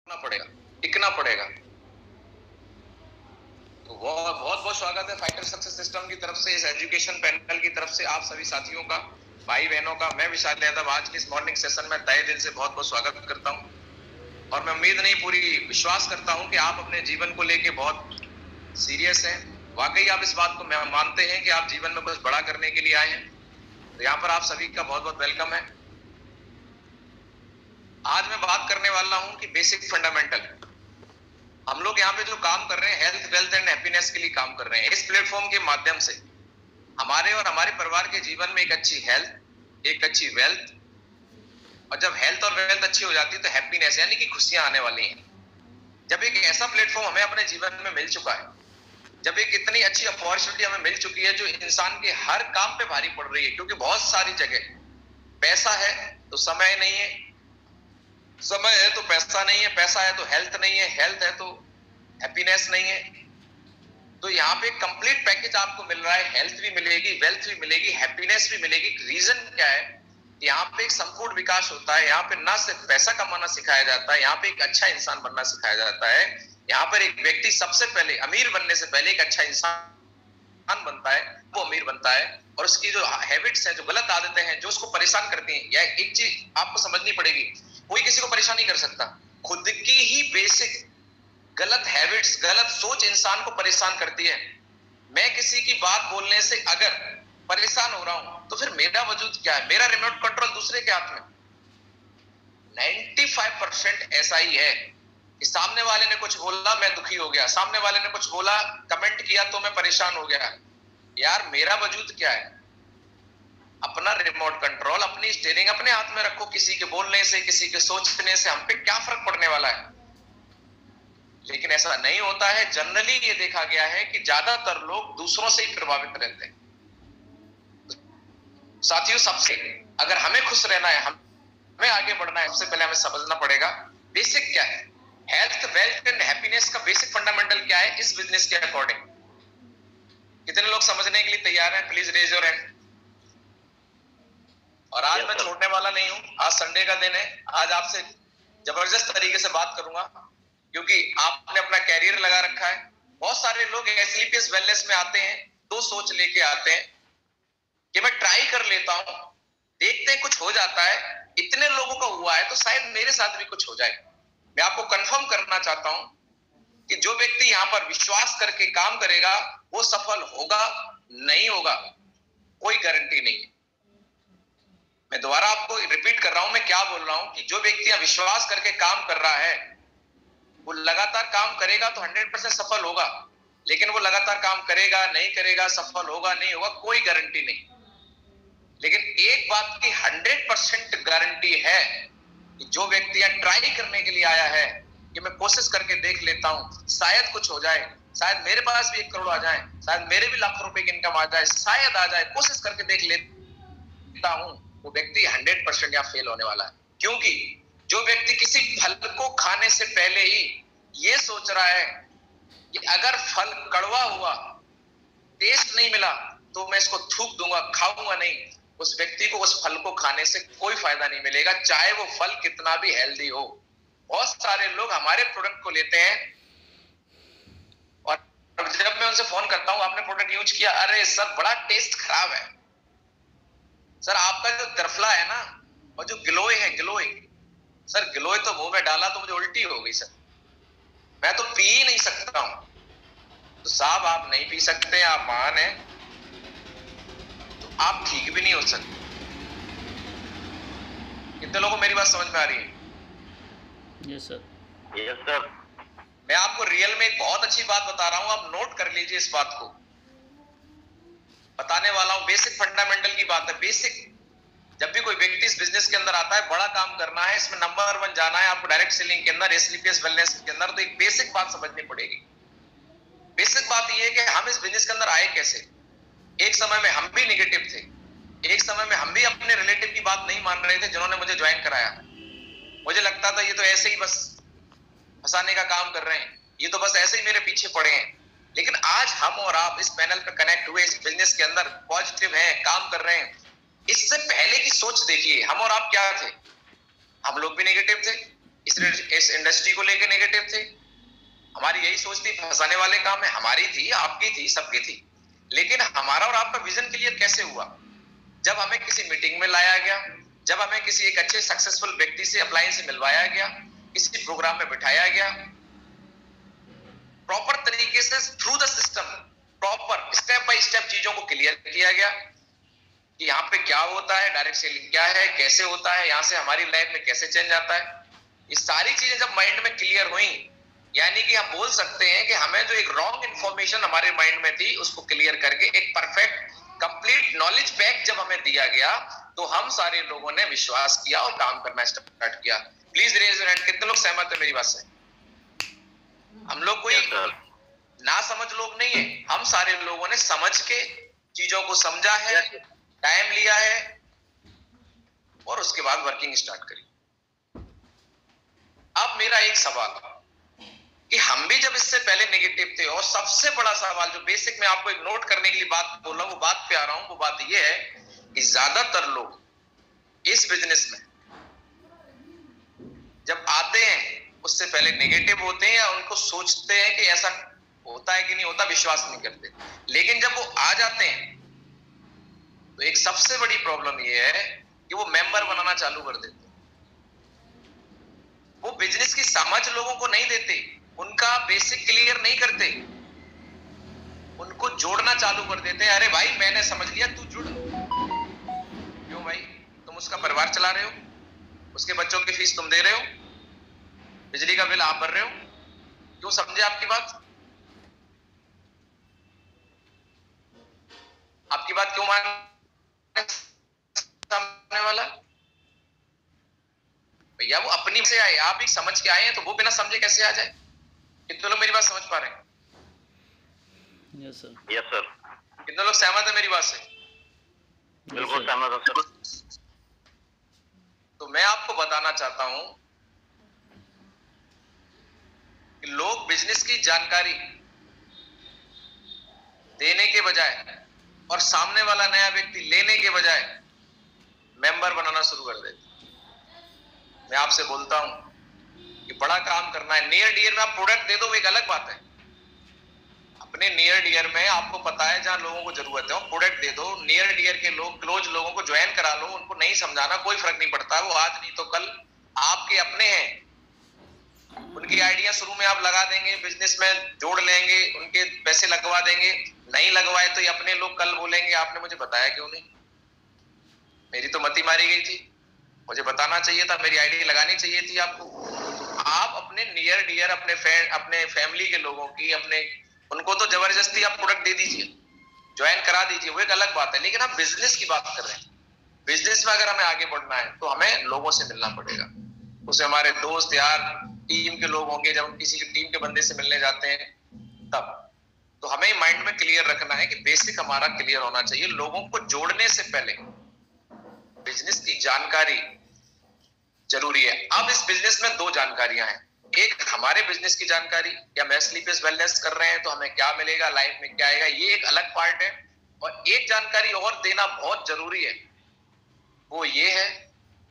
करना पड़ेगा, टिकना पड़ेगा। तो बहुत बहुत स्वागत है फाइटर सक्सेस सिस्टम की तरफ से, इस एजुकेशन पैनल की तरफ से आप सभी साथियों का, भाई बहनों का। मैं विशाल यादव आज के इस मॉर्निंग सेशन में तहे दिल से बहुत बहुत स्वागत करता हूं और मैं उम्मीद नहीं पूरी विश्वास करता हूं कि आप अपने जीवन को लेके बहुत सीरियस हैं। वाकई आप इस बात को मानते हैं कि आप जीवन में कुछ बड़ा करने के लिए आए हैं। तो यहाँ पर आप सभी का बहुत बहुत वेलकम है। आज मैं बात करने वाला हूं कि बेसिक फंडामेंटल, हम लोग यहाँ पे जो काम कर रहे हैं हेल्थ वेल्थ एंड हैप्पीनेस के लिए काम कर रहे हैं। इस प्लेटफॉर्म के माध्यम से हमारे और हमारे परिवार के जीवन में एक अच्छी हेल्थ, एक अच्छी वेल्थ, और जब हेल्थ और वेल्थ अच्छी हो जाती है तो हैप्पीनेस यानी कि खुशियां आने वाली हैं। जब एक ऐसा प्लेटफॉर्म हमें अपने जीवन में मिल चुका है, जब एक इतनी अच्छी अपॉर्चुनिटी हमें मिल चुकी है जो इंसान के हर काम पे भारी पड़ रही है, क्योंकि बहुत सारी जगह पैसा है तो समय नहीं है, समय है तो पैसा नहीं है, पैसा है तो हेल्थ नहीं है, हेल्थ है तो हैप्पीनेस नहीं है। तो यहाँ पे कंप्लीट पैकेज आपको मिल रहा है, हेल्थ भी मिलेगी, वेल्थ भी मिलेगी, हैप्पीनेस भी मिलेगी। रीजन क्या है? यहाँ पे एक संपूर्ण विकास होता है। यहाँ पे ना सिर्फ पैसा कमाना सिखाया जाता है, यहाँ पे एक अच्छा इंसान बनना सिखाया जाता है। यहाँ पर एक व्यक्ति सबसे पहले अमीर बनने से पहले एक अच्छा इंसान बनता है, वो अमीर बनता है। और उसकी जो हैबिट्स हैं, जो गलत आदतें हैं, जो उसको परेशान करती हैं, या एक चीज आपको समझनी पड़ेगी, कोई किसी को परेशान नहीं कर सकता। खुद की ही बेसिक गलत हैबिट्स, गलत सोच इंसान को परेशान करती है। मैं किसी की बात बोलने से अगर परेशान हो रहा हूं तो फिर मेरा वजूद क्या है? मेरा रिमोट कंट्रोल दूसरे के हाथ में। 95% ऐसा ही है कि सामने वाले ने कुछ बोला, मैं दुखी हो गया, सामने वाले ने कुछ बोला, कमेंट किया तो मैं परेशान हो गया। यार मेरा वजूद क्या है? अपना रिमोट कंट्रोल, अपनी स्टीयरिंग अपने हाथ में रखो। किसी के बोलने से, किसी के सोचने से हम पे क्या फर्क पड़ने वाला है? लेकिन ऐसा नहीं होता है। जनरली ये देखा गया है कि ज्यादातर लोग दूसरों से ही प्रभावित रहते हैं। साथियों, सबसे अगर हमें खुश रहना है, हमें आगे बढ़ना है, सबसे पहले हमें समझना पड़ेगा बेसिक क्या है। हेल्थ वेल्थ एंड हैप्पीनेस का बेसिक फंडामेंटल क्या है इस बिजनेस के अकॉर्डिंग? कितने लोग समझने के लिए तैयार हैं? Please raise your hand. और आज मैं छोड़ने वाला नहीं हूं। आज संडे का दिन है। आज आपसे जबरदस्त तरीके से बात करूंगा, क्योंकि आपने अपना कैरियर लगा रखा है। बहुत सारे लोग एसलीपीएस वेलनेस में आते हैं, दो सोच लेके आते हैं कि मैं ट्राई कर लेता हूं, देखते हैं कुछ हो जाता है। इतने लोगों का हुआ है तो शायद मेरे साथ भी कुछ हो जाए। मैं आपको कंफर्म करना चाहता हूं कि जो व्यक्ति यहां पर विश्वास करके काम करेगा वो सफल होगा, नहीं होगा कोई गारंटी नहीं है। मैं दोबारा आपको रिपीट कर रहा हूं, मैं क्या बोल रहा हूं कि जो व्यक्ति विश्वास करके काम कर रहा है वो लगातार काम करेगा तो 100% सफल होगा। लेकिन वो लगातार काम करेगा, नहीं करेगा, सफल होगा, नहीं होगा, कोई गारंटी नहीं। लेकिन एक बात की 100% गारंटी है कि जो व्यक्ति यहाँ ट्राई करने के लिए आया है कि मैं कोशिश करके देख लेता हूं, शायद कुछ हो जाए, शायद मेरे पास भी 1 करोड़ आ जाए, शायद मेरे भी लाखों रुपए की इनकम आ जाए, शायद आ जाए, कोशिश करके देख लेता हूं, वो व्यक्ति 100% यहाँ फेल होने वाला है। क्योंकि जो व्यक्ति किसी फल को खाने से पहले ही ये सोच रहा है कि अगर फल कड़वा हुआ, टेस्ट नहीं मिला, तो मैं इसको थूक दूंगा, खाऊंगा नहीं, उस व्यक्ति को उस फल को खाने से कोई फायदा नहीं मिलेगा, चाहे वो फल कितना भी हेल्दी हो। बहुत सारे लोग हमारे प्रोडक्ट को लेते हैं और जब मैं उनसे फोन करता हूं आपने प्रोडक्ट यूज किया, अरे सर बड़ा टेस्ट खराब है, सर आपका जो तरफला है ना, और जो गिलोय है, गिलोय सर, गिलोय तो मुंह में डाला तो मुझे उल्टी हो गई सर, मैं तो पी ही नहीं सकता हूं। तो साहब आप नहीं पी सकते, आप महान हैं, तो आप ठीक भी नहीं हो सकते। कितने लोगों को मेरी बात समझ में आ रही है? Yes sir, yes sir. मैं आपको रियल में एक बहुत अच्छी बात बता रहा हूं, आप नोट कर लीजिए इस बात को। बताने वाला हूं, बेसिक फंडामेंटल की बात है। बेसिक, जब भी कोई व्यक्ति इस बिजनेस के अंदर आता है, बड़ा काम करना है, इसमें नंबर 1 जाना है आपको डायरेक्ट सेलिंग के अंदर, एसलीपीएस वेलनेस के अंदर, तो एक बेसिक बात समझनी पड़ेगी। बेसिक बात यह है कि हम इस बिजनेस के अंदर आए कैसे। एक समय में हम भी नेगेटिव थे, एक समय में हम भी अपने रिलेटिव की बात नहीं मान रहे थे जिन्होंने मुझे ज्वाइन कराया। मुझे लगता था ये तो ऐसे ही बस फंसाने का काम कर रहे हैं, ये तो बस ऐसे ही मेरे पीछे पड़े हैं। लेकिन आज हम और आप इस पैनल पे कनेक्ट हुए, इस बिजनेस के अंदर पॉजिटिव हैं, काम कर रहे हैं। इससे पहले की सोच देखिए, हम और आप क्या थे? हम लोग भी नेगेटिव थे, इस इंडस्ट्री को लेके नेगेटिव थे। हमारी यही सोच थी, फंसाने वाले काम है, हमारी थी, आपकी थी, सबकी थी। लेकिन हमारा और आपका विजन क्लियर कैसे हुआ? जब हमें किसी मीटिंग में लाया गया, जब हमें किसी एक अच्छे सक्सेसफुल व्यक्ति से, अपलाइन से मिलवाया गया, किसी प्रोग्राम में बिठाया गया, प्रॉपर तरीके से through the system, proper step by step चीजों को क्लियर किया गया कि यहाँ पे क्या होता है, डायरेक्ट सेलिंग क्या है, कैसे होता है, यहाँ से हमारी लाइफ में कैसे चेंज आता है। ये सारी चीजें जब माइंड में क्लियर हुई, यानी कि हम बोल सकते हैं कि हमें जो एक रॉन्ग इंफॉर्मेशन हमारे माइंड में थी उसको क्लियर करके एक परफेक्ट कंप्लीट नॉलेज पैक जब हमें दिया गया, तो हम सारे लोगों ने विश्वास किया और काम करना स्टार्ट किया। प्लीज रेज योर हैंड, कितने लोग सहमत है मेरी बात से? हम लोग कोई ना समझ लोग नहीं है, हम सारे लोगों ने समझ के चीजों को समझा है, टाइम लिया है और उसके बाद वर्किंग स्टार्ट करी। अब मेरा एक सवाल कि हम भी जब इससे पहले नेगेटिव थे, और सबसे बड़ा सवाल जो बेसिक में आपको एक नोट करने के लिए बात बोल रहा हूं, वो बात पे आ रहा हूं, वो बात ये है कि ज्यादातर लोग इस बिजनेस में जब आते हैं उससे पहले नेगेटिव होते हैं, या उनको सोचते हैं कि ऐसा होता है कि नहीं होता, विश्वास नहीं करते। लेकिन जब वो आ जाते हैं तो एक सबसे बड़ी प्रॉब्लम ये है कि वो मेंबर बनाना चालू कर देते। वो बिजनेस की समझ लोगों को नहीं देते, उनका बेसिक क्लियर नहीं करते, उनको जोड़ना चालू कर देते हैं। अरे भाई मैंने समझ लिया, तू जुड़। क्यों भाई? तुम उसका परिवार चला रहे हो, उसके बच्चों की फीस तुम दे रहे हो, बिजली का बिल आप भर रहे हो, क्यों समझे आपकी बात? आपकी बात क्यों मान सामने वाला? भैया वो अपनी से आए, आप भी समझ के आए हैं, तो वो बिना समझे कैसे आ जाए? कितने लोग मेरी बात समझ पा रहे हैं? Yes sir. Yes sir. कितने लोग सहमत है मेरी बात से? बिल्कुल सहमत हूं सर। तो मैं आपको बताना चाहता हूं कि लोग बिजनेस की जानकारी देने के बजाय और सामने वाला नया व्यक्ति लेने के बजाय मेंबर बनाना शुरू कर देते। मैं आपसे बोलता हूं कि बड़ा काम करना है, नियर डियर में आप प्रोडक्ट दे दो, वो एक अलग बात है। अपने नियर डियर में आपको पता है जहां लोगों को जरूरत है, प्रोडक्ट दे दो। नियर डियर के लोग, क्लोज लोगों को ज्वाइन करा लो, उनको नहीं समझाना कोई फर्क नहीं पड़ता, वो आज नहीं तो कल आपके अपने हैं। उनकी आइडिया शुरू में आप लगा देंगे, बिजनेस में जोड़ लेंगे, उनके पैसे लगवा देंगे, नहीं लगवाए तो ये अपने लोग कल बोलेंगे आपने मुझे बताया क्यों नहीं, मेरी तो मती मारी गई थी, मुझे बताना चाहिए था, मेरी आइडिया लगानी चाहिए थी आपको। आप अपने नियर डियर, अपने फैमिली के लोगों की, अपने उनको तो जबरदस्ती आप प्रोडक्ट दे दीजिए, ज्वाइन करा दीजिए, वो एक अलग बात है। लेकिन हम बिजनेस की बात कर रहे हैं। बिजनेस में अगर हमें आगे बढ़ना है तो हमें लोगों से मिलना पड़ेगा। उसे हमारे दोस्त यार, टीम के लोग होंगे, जब हम किसी की टीम के बंदे से मिलने जाते हैं तब। तो हमें माइंड में क्लियर रखना है कि बेसिक हमारा क्लियर होना चाहिए। लोगों को जोड़ने से पहले बिजनेस की जानकारी जरूरी है। अब इस बिजनेस में दो जानकारियां हैं, एक हमारे बिजनेस की जानकारी, या हम एसलीपीएस वेलनेस कर रहे हैं तो हमें क्या मिलेगा, लाइफ में क्या आएगा, ये एक अलग पार्ट है। और एक जानकारी और देना बहुत जरूरी है, वो ये है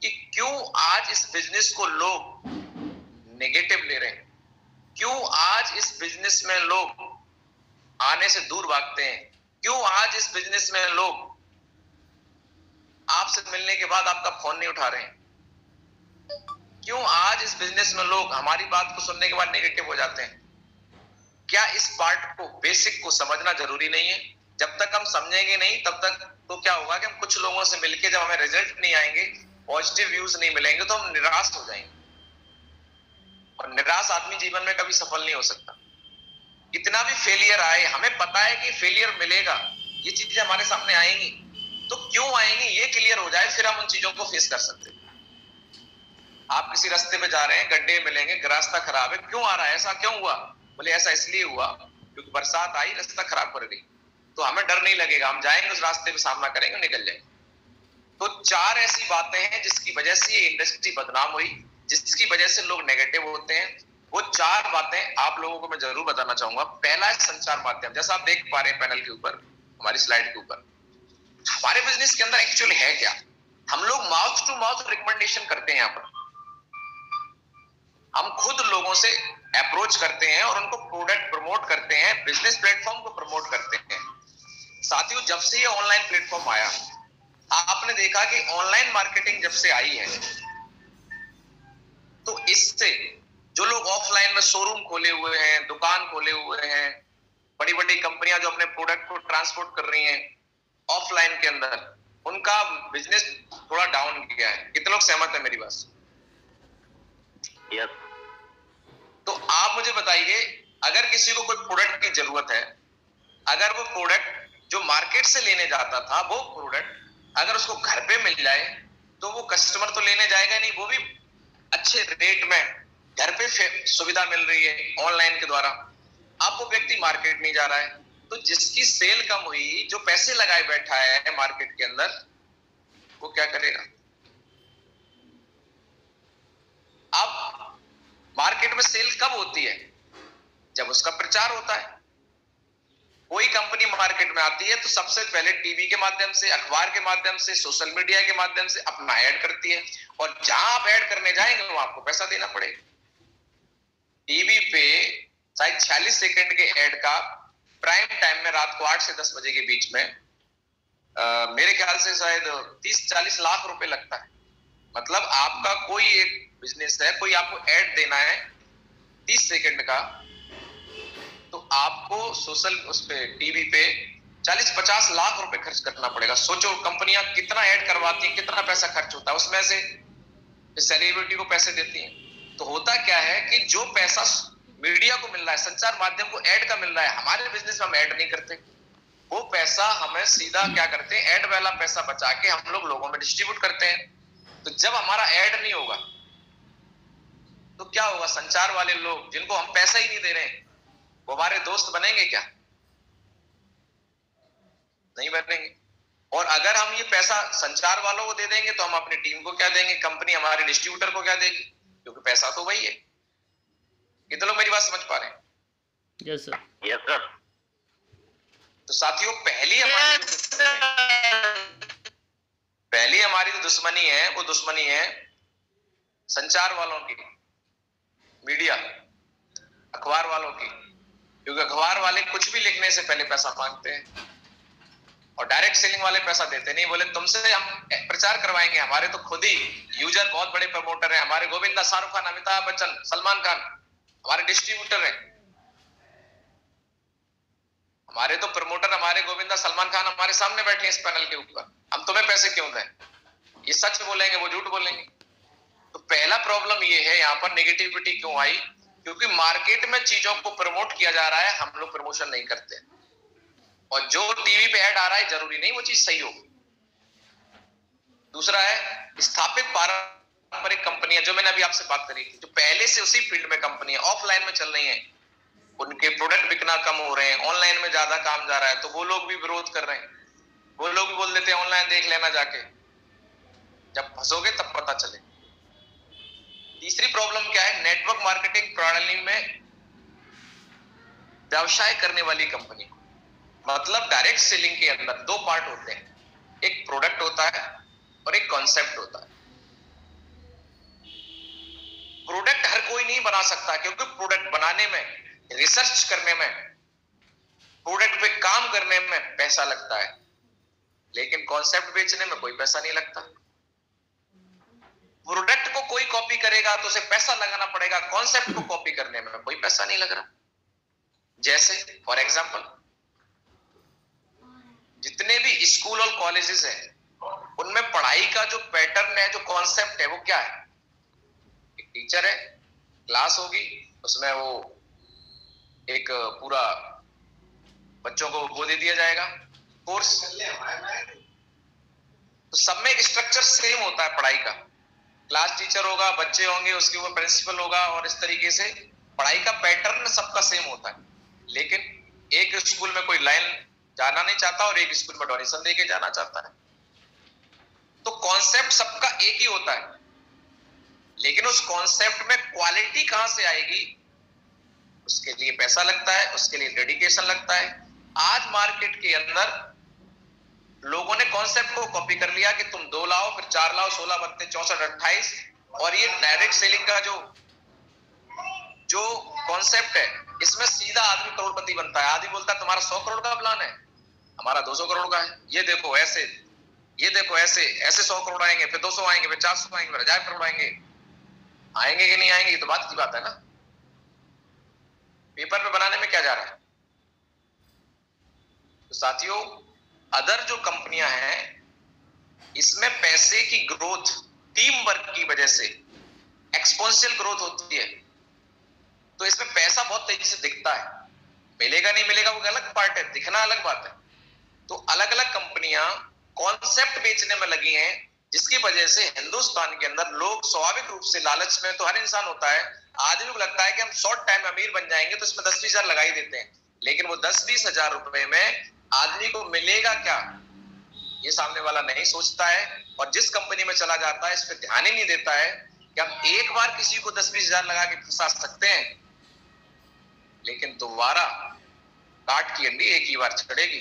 कि क्यों आज इस बिजनेस को लोग नेगेटिव ले रहे हैं, क्यों आज इस बिजनेस में लोग आने से दूर भागते हैं, क्यों आज इस बिजनेस में लोग आपसे मिलने के बाद आपका फोन नहीं उठा रहे हैं, क्यों आज इस बिजनेस में लोग हमारी बात को सुनने के बाद नेगेटिव हो जाते हैं। क्या इस पार्ट को, बेसिक को समझना जरूरी नहीं है? जब तक हम समझेंगे नहीं तब तक तो क्या होगा कि हम कुछ लोगों से मिलके जब हमें रिजल्ट नहीं आएंगे, पॉजिटिव व्यूज नहीं मिलेंगे, तो हम निराश हो जाएंगे। और निराश आदमी जीवन में कभी सफल नहीं हो सकता। कितना भी फेलियर आए, हमें पता है कि फेलियर मिलेगा, ये चीजें हमारे सामने आएंगी, तो क्यों आएंगी ये क्लियर हो जाए, फिर हम उन चीजों को फेस कर सकते हैं। आप किसी रास्ते पे जा रहे हैं, गड्ढे मिलेंगे, रास्ता खराब है, क्यों आ रहा है, ऐसा क्यों हुआ? बोले ऐसा इसलिए हुआ क्योंकि बरसात आई, रास्ता खराब कर गई। तो हमें डर नहीं लगेगा, हम जाएंगे उस रास्ते पे, सामना करेंगे, निकल जाएंगे। तो चार ऐसी बातें हैं जिसकी वजह से ये इंडस्ट्री बदनाम हुई, जिसकी वजह से लोग नेगेटिव होते हैं। वो चार बातें आप लोगों को मैं जरूर बताना चाहूंगा। पहला है संचार माध्यम। जैसा आप देख पा रहे हैं पैनल के ऊपर, हमारी स्लाइड के ऊपर, हमारे बिजनेस के अंदर एक्चुअली है क्या? हम लोग माउथ टू माउथ रिकमेंडेशन करते हैं। यहाँ पर हम खुद लोगों से अप्रोच करते हैं और उनको प्रोडक्ट प्रमोट करते हैं, बिजनेस प्लेटफॉर्म को प्रमोट करते हैं। साथियों, जब से ये ऑनलाइन प्लेटफॉर्म आया, आपने देखा कि ऑनलाइन मार्केटिंग जब से आई है, तो इससे जो लोग ऑफलाइन में शोरूम खोले हुए हैं, दुकान खोले हुए हैं, बड़ी बड़ी कंपनियां जो अपने प्रोडक्ट को ट्रांसपोर्ट कर रही हैं ऑफलाइन के अंदर, उनका बिजनेस थोड़ा डाउन गया है। कितने लोग सहमत हैं मेरी बात से? यस। तो आप मुझे बताइए, अगर किसी को कोई प्रोडक्ट की जरूरत है, अगर वो प्रोडक्ट जो मार्केट से लेने जाता था, वो प्रोडक्ट अगर उसको घर पे मिल जाए, तो वो कस्टमर तो लेने जाएगा नहीं, वो भी अच्छे रेट में घर पे सुविधा मिल रही है ऑनलाइन के द्वारा। अब वो व्यक्ति मार्केट नहीं जा रहा है, तो जिसकी सेल कम हुई, जो पैसे लगाए बैठा है मार्केट के अंदर, वो क्या करेगा? अब मार्केट में सेल कब होती है? जब उसका प्रचार होता है। कोई कंपनी मार्केट में आती है तो सबसे पहले टीवी के माध्यम से, अखबार के माध्यम से, सोशल मीडिया के माध्यम से अपना ऐड करती है, और जहां आप ऐड करने जाएंगे वहां आपको पैसा देना पड़ेगा। टीवी पे शायद 46 सेकंड के ऐड का प्राइम टाइम में रात को 8 से 10 बजे के बीच में मेरे ख्याल से शायद 30-40 लाख रुपए लगता है। मतलब आपका कोई एक बिजनेस है, कोई आपको ऐड देना है 30 सेकंड का, तो आपको सोशल उस पे टीवी पे 40-50 लाख रुपए खर्च करना पड़ेगा। सोचो कंपनियां कितना ऐड करवाती हैं, कितना पैसा खर्च होता है, उसमें से सेलिब्रिटी को पैसे देती हैं। तो होता क्या है कि जो पैसा मीडिया को मिल रहा है, संचार माध्यम को ऐड का मिल रहा है, हमारे बिजनेस में हम ऐड नहीं करते, वो पैसा हमें सीधा क्या करते हैं, ऐड वाला पैसा बचा के हम लोग लोगों में डिस्ट्रीब्यूट करते हैं। तो जब हमारा ऐड नहीं होगा तो क्या होगा? संचार वाले लोग जिनको हम पैसा ही नहीं दे रहे हैं, वो हमारे दोस्त बनेंगे क्या? नहीं बनेंगे। और अगर हम ये पैसा संचार वालों को दे देंगे तो हम अपनी टीम को क्या देंगे, कंपनी हमारे डिस्ट्रीब्यूटर को क्या देगी, क्योंकि पैसा तो वही है। कितने लोग मेरी बात समझ पा रहे हैं? Yes sir. Yes sir. तो साथियों, पहली हमारी जो दुश्मनी है, वो दुश्मनी है संचार वालों की, मीडिया, अखबार वालों की। क्योंकि अखबार वाले कुछ भी लिखने से पहले पैसा मांगते हैं, और डायरेक्ट सेलिंग वाले पैसा देते नहीं। बोले तुमसे हम प्रचार करवाएंगे, हमारे तो खुद ही यूजर बहुत बड़े प्रमोटर हैं, हमारे गोविंदा, शाहरुख खान, अमिताभ बच्चन, सलमान खान हमारे डिस्ट्रीब्यूटर हैं। हमारे तो प्रमोटर, हमारे गोविंदा, सलमान खान हमारे सामने बैठे हैं इस पैनल के ऊपर, हम तुम्हें पैसे क्यों दें? ये सच बोलेंगे, वो झूठ बोलेंगे। तो पहला प्रॉब्लम ये है, यहाँ पर नेगेटिविटी क्यों आई? क्योंकि मार्केट में चीजों को प्रमोट किया जा रहा है, हम लोग प्रमोशन नहीं करते, और जो टीवी पे ऐड आ रहा है जरूरी नहीं वो चीज सही हो। दूसरा है स्थापित पारंपरिक कंपनियां, जो मैंने अभी आपसे बात करी थी, जो पहले से उसी फील्ड में कंपनियां ऑफलाइन में चल रही हैं, उनके प्रोडक्ट बिकना कम हो रहे हैं, ऑनलाइन में ज्यादा काम जा रहा है, तो वो लोग भी विरोध कर रहे हैं। वो लोग भी बोल देते हैं ऑनलाइन देख लेना जाके, जब फंसोगे तब पता चले। तीसरी प्रॉब्लम क्या है? नेटवर्क मार्केटिंग प्रणाली में व्यवसाय करने वाली कंपनी, मतलब डायरेक्ट सेलिंग के अंदर दो पार्ट होते हैं, एक प्रोडक्ट होता है और एक कॉन्सेप्ट होता है। प्रोडक्ट हर कोई नहीं बना सकता, क्योंकि प्रोडक्ट बनाने में, रिसर्च करने में, प्रोडक्ट पे काम करने में पैसा लगता है, लेकिन कॉन्सेप्ट बेचने में कोई पैसा नहीं लगता। प्रोडक्ट को कोई कॉपी करेगा तो उसे पैसा लगाना पड़ेगा, कॉन्सेप्ट को कॉपी करने में कोई पैसा नहीं लग रहा। जैसे फॉर एग्जांपल, जितने भी स्कूल और कॉलेजेस हैं, उनमें पढ़ाई का जो पैटर्न है, जो कॉन्सेप्ट है, वो क्या है? एक टीचर है, क्लास होगी, उसमें वो एक पूरा बच्चों को वो दे दिया जाएगा कोर्स, तो सब में एक स्ट्रक्चर सेम होता है पढ़ाई का। क्लास टीचर होगा, बच्चे होंगे, उसके ऊपर प्रिंसिपल होगा, और इस तरीके से पढ़ाई का पैटर्न सबका सेम होता है। लेकिन एक स्कूल में कोई लाइन जाना नहीं चाहता और एक स्कूल में डोनेशन देके जाना चाहता है। तो कॉन्सेप्ट सबका एक ही होता है, लेकिन उस कॉन्सेप्ट में क्वालिटी कहां से आएगी, उसके लिए पैसा लगता है, उसके लिए डेडिकेशन लगता है। आज मार्केट के अंदर लोगों ने कॉन्सेप्ट को कॉपी कर लिया कि तुम 2 लाओ, फिर 4 लाओ, 16, 32, 64, 28, और ये डायरेक्ट सेलिंग का जो जो कॉन्सेप्ट है इसमें सीधा आदमी करोड़पति बनता है। आदमी बोलता है तुम्हारा 100 करोड़ का प्लान है, हमारा 200 करोड़ का है, ये देखो ऐसे, ये देखो ऐसे, ऐसे 100 करोड़ आएंगे, फिर 200 आएंगे, फिर 400 आएंगे, फिर 1000 करोड़ आएंगे। आएंगे कि नहीं आएंगे ये तो बात की बात है ना, पेपर पे बनाने में क्या जा रहा है। तो साथियों, अदर जो कंपनियां हैं इसमें पैसे की ग्रोथ टीम वर्क की वजह से एक्सपोनेंशियल ग्रोथ होती है। तो इसमें पैसा बहुत तेजी से दिखता है, मिलेगा नहीं मिलेगा वो अलग पार्ट है, दिखना अलग बात है। तो अलग अलग कंपनियां कॉन्सेप्ट बेचने में लगी हैं, जिसकी वजह से हिंदुस्तान के अंदर लोग स्वाभाविक रूप से लालच में, तो हर इंसान होता है, आदमी को लगता है कि हम शॉर्ट टाइम में अमीर बन जाएंगे, तो इसमें 10-20 हजार लगा ही देते हैं। लेकिन वो 10-20 हजार रुपए में आदमी को मिलेगा क्या, ये सामने वाला नहीं सोचता है। और जिस कंपनी में चला जाता है इस पर ध्यान ही नहीं देता है कि हम एक बार किसी को 10-20 हजार लगा के फंसा सकते हैं, लेकिन दोबारा काट की अंडी एक ही बार चढ़ेगी।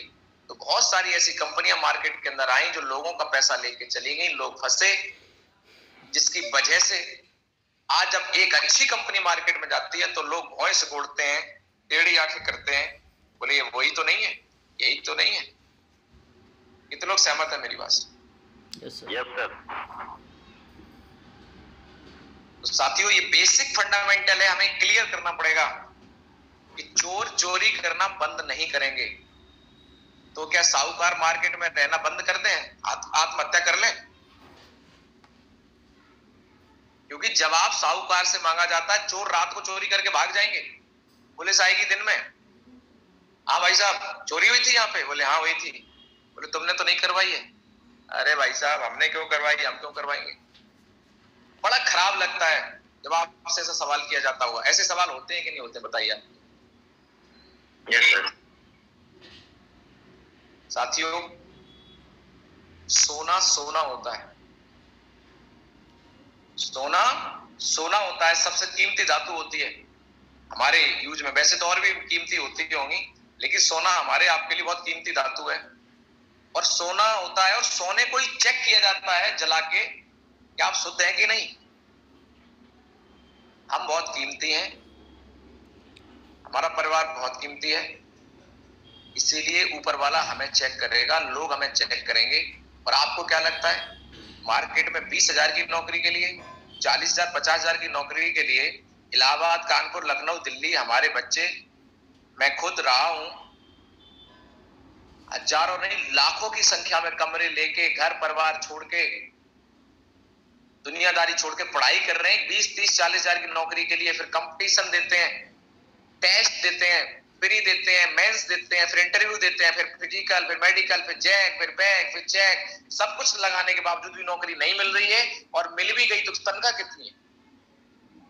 तो बहुत सारी ऐसी कंपनियां मार्केट के अंदर आई जो लोगों का पैसा लेके चली गई, लोग फंसे, जिसकी वजह से आज जब एक अच्छी कंपनी मार्केट में जाती है तो लोग भौं से गोड़ते हैं, टेढ़ी आंखें करते हैं, बोले ये वही तो नहीं है, यही तो नहीं है। कितने लोग सहमत है मेरी बात से? Yes sir. तो साथियों, ये बेसिक फंडामेंटल है, हमें क्लियर करना पड़ेगा कि चोर चोरी करना बंद नहीं करेंगे तो क्या साहूकार मार्केट में रहना बंद कर दें, आत्महत्या कर लें? क्योंकि जवाब साहूकार से मांगा जाता है, चोर रात को चोरी करके भाग जाएंगे, पुलिस आएगी दिन में, हाँ भाई साहब चोरी हुई थी यहाँ पे, बोले हाँ हुई थी, बोले तुमने तो नहीं करवाई है, अरे भाई साहब हमने क्यों करवाई, हम क्यों करवाएंगे। बड़ा खराब लगता है जब आपसे ऐसा सवाल किया जाता हुआ। ऐसे सवाल होते हैं कि नहीं होते, बताइए आप। Yes sir. साथियों, सोना सोना होता है, सोना सोना होता है, सबसे कीमती धातु होती है हमारे यूज में। वैसे तो और भी कीमती होती होंगी, लेकिन सोना हमारे आपके लिए बहुत कीमती धातु है। और सोना होता है और सोने को ही चेक किया जाता है जला के कि आप शुद्ध हैं कि नहीं। हम बहुत कीमती हैं, हमारा परिवार बहुत कीमती है, इसीलिए ऊपर वाला हमें चेक करेगा, लोग हमें चेक करेंगे। और आपको क्या लगता है, मार्केट में 20,000 की नौकरी के लिए, 40,000 50,000 की नौकरी के लिए इलाहाबाद, कानपुर, लखनऊ, दिल्ली हमारे बच्चे, मैं खुद रहा हूं, हजारों नहीं लाखों की संख्या में कमरे लेके, घर परिवार छोड़ के, दुनियादारी छोड़ के पढ़ाई कर रहे हैं 20-30 40,000 की नौकरी के लिए। फिर कंपटीशन देते हैं, टेस्ट देते हैं, प्री देते हैं, मेंस देते हैं, फिर इंटरव्यू देते हैं, फिर फिजिकल, फिर मेडिकल, फिर जैक, फिर बैक, फिर चेक, सब कुछ लगाने के बावजूद भी नौकरी नहीं मिल रही है। और मिल भी गई तो तनख्वाह कितनी है,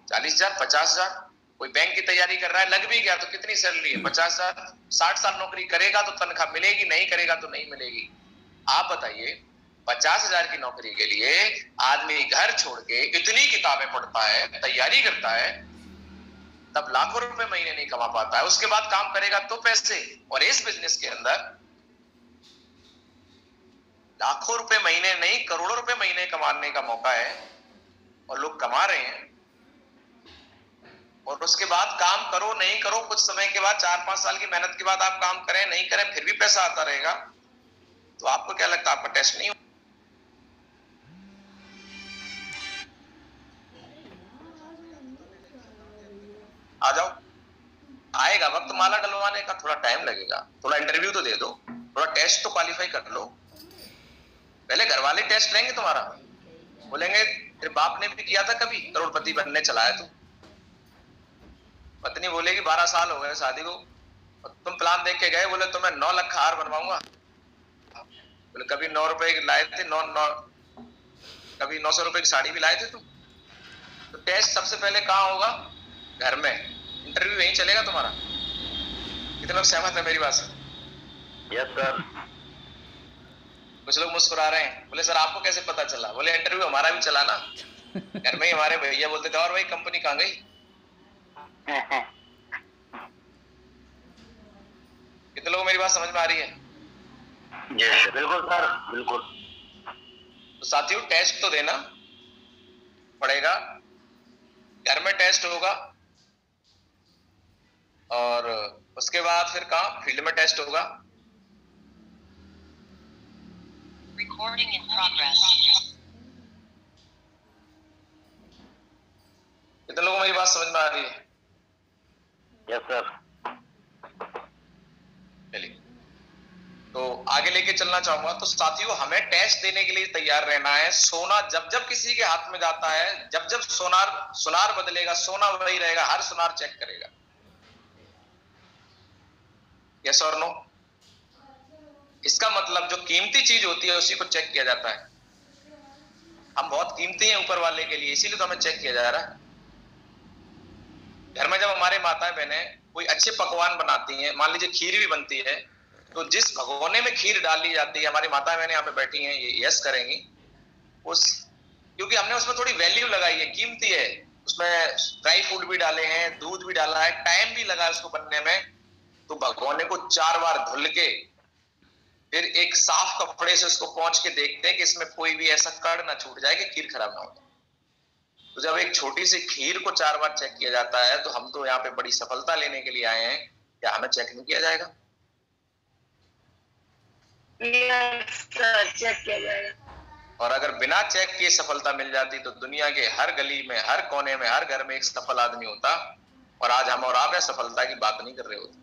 40,000 50,000। कोई बैंक की तैयारी कर रहा है, लग भी गया तो कितनी सैलरी है, 50,000। 60 साल नौकरी करेगा तो तनख्वाह मिलेगी, नहीं करेगा तो नहीं मिलेगी। आप बताइए, 50,000 की नौकरी के लिए आदमी घर छोड़ के इतनी किताबें पढ़ता है, तैयारी करता है, तब लाखों रुपए महीने नहीं कमा पाता है। उसके बाद काम करेगा तो पैसे। और इस बिजनेस के अंदर लाखों रुपए महीने नहीं, करोड़ों रुपए महीने कमाने का मौका है, और लोग कमा रहे हैं। और उसके बाद काम करो नहीं करो, कुछ समय के बाद 4-5 साल की मेहनत के बाद आप काम करें नहीं करें, फिर भी पैसा आता रहेगा। तो आपको क्या लगता है, आपका टेस्ट नहीं? आ जाओ, आएगा वक्त माला डलवाने का, थोड़ा टाइम लगेगा, थोड़ा इंटरव्यू तो दे दो, थोड़ा टेस्ट तो क्वालिफाई कर लो। पहले घर वाले टेस्ट लेंगे तुम्हारा, बोलेंगे तेरे बाप ने भी किया था कभी, करोड़पति बनने चला है तू। पत्नी बोलेगी 12 साल हो गए शादी को, तुम प्लान देख के गए, बोले तो मैं 9 लाख का हार बनवाऊंगा, बोले कभी 9 रुपए लाए थे, कभी 900 रुपए की साड़ी भी लाए थे तुम। तो टेस्ट सबसे पहले कहाँ होगा, घर में, इंटरव्यू यहीं चलेगा तुम्हारा। कितने लोग सहमत है मेरी बात से? Yes sir. कुछ लोग मुस्कुरा रहे हैं, बोले सर आपको कैसे पता चला? बोले इंटरव्यू हमारा भी चला ना, घर में ही हमारे भैया बोलते थे, और भाई कंपनी कहाँ गई? कितने लोग मेरी बात समझ में आ रही है? यस बिल्कुल सर, बिल्कुल। तो साथियों, टेस्ट तो देना पड़ेगा, घर में टेस्ट होगा, और उसके बाद फिर कहाँ फील्ड में टेस्ट होगा। Recording in progress. कितने लोगों को मेरी बात समझ में आ रही है? Yes sir. चलिए, तो आगे लेके चलना चाहूंगा। तो साथियों, हमें टेस्ट देने के लिए तैयार रहना है। सोना जब जब किसी के हाथ में जाता है, जब जब सुनार बदलेगा, सोना वही रहेगा, हर सुनार चेक करेगा। यस और नो? इसका मतलब जो कीमती चीज होती है उसी को चेक किया जाता है। हम बहुत कीमती हैं ऊपर वाले के लिए, इसीलिए तो हमें चेक किया जा रहा है। घर में जब हमारे माताएं बहनें कोई अच्छे पकवान बनाती हैं, मान लीजिए खीर भी बनती है, तो जिस भगोने में खीर डाली जाती है, हमारी माताएं बहनें यहाँ पे बैठी हैं, ये यस करेंगी, उस क्योंकि हमने उसमें थोड़ी वैल्यू लगाई है, कीमती है, उसमें ड्राई फ्रूट भी डाले हैं, दूध भी डाला है, टाइम भी लगा है उसको बनने में। तो भगोने को 4 बार धुल के फिर एक साफ कपड़े से उसको पोंछ के देखते हैं कि इसमें कोई भी ऐसा कण ना छूट जाए कि खीर खराब ना हो। तो जब एक छोटी सी खीर को 4 बार चेक किया जाता है, तो हम तो यहाँ पे बड़ी सफलता लेने के लिए आए हैं, क्या हमें चेक नहीं किया जाएगा? चेक किया जाएगा। और अगर बिना चेक किए सफलता मिल जाती तो दुनिया के हर गली में, हर कोने में, हर घर में एक सफल आदमी होता, और आज हम और आप सफलता की बात नहीं कर रहे होते।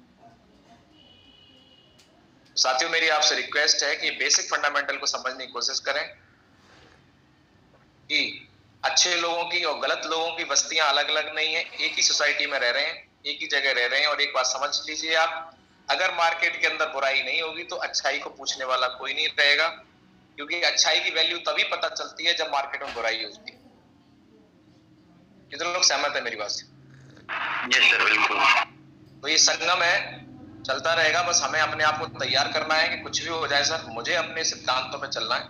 साथियों, मेरी आपसे रिक्वेस्ट है कि बेसिक फंडामेंटल को समझने की कोशिश करें कि अच्छे लोगों की और गलत लोगों की बस्तियां अलग अलग नहीं है, एक ही सोसाइटी में रह रहे हैं, एक ही जगह रह रहे हैं। और एक बात समझ लीजिए आप, अगर मार्केट के अंदर बुराई नहीं होगी तो अच्छाई को पूछने वाला कोई नहीं रहेगा, क्योंकि अच्छाई की वैल्यू तभी पता चलती है जब मार्केट में बुराई होती है। कितने लोग सहमत है मेरी बात से? यस सर, बिल्कुल। तो ये संगम है, चलता रहेगा, बस हमें अपने आप को तैयार करना है कि कुछ भी हो जाए सर, मुझे अपने सिद्धांतों पे चलना है।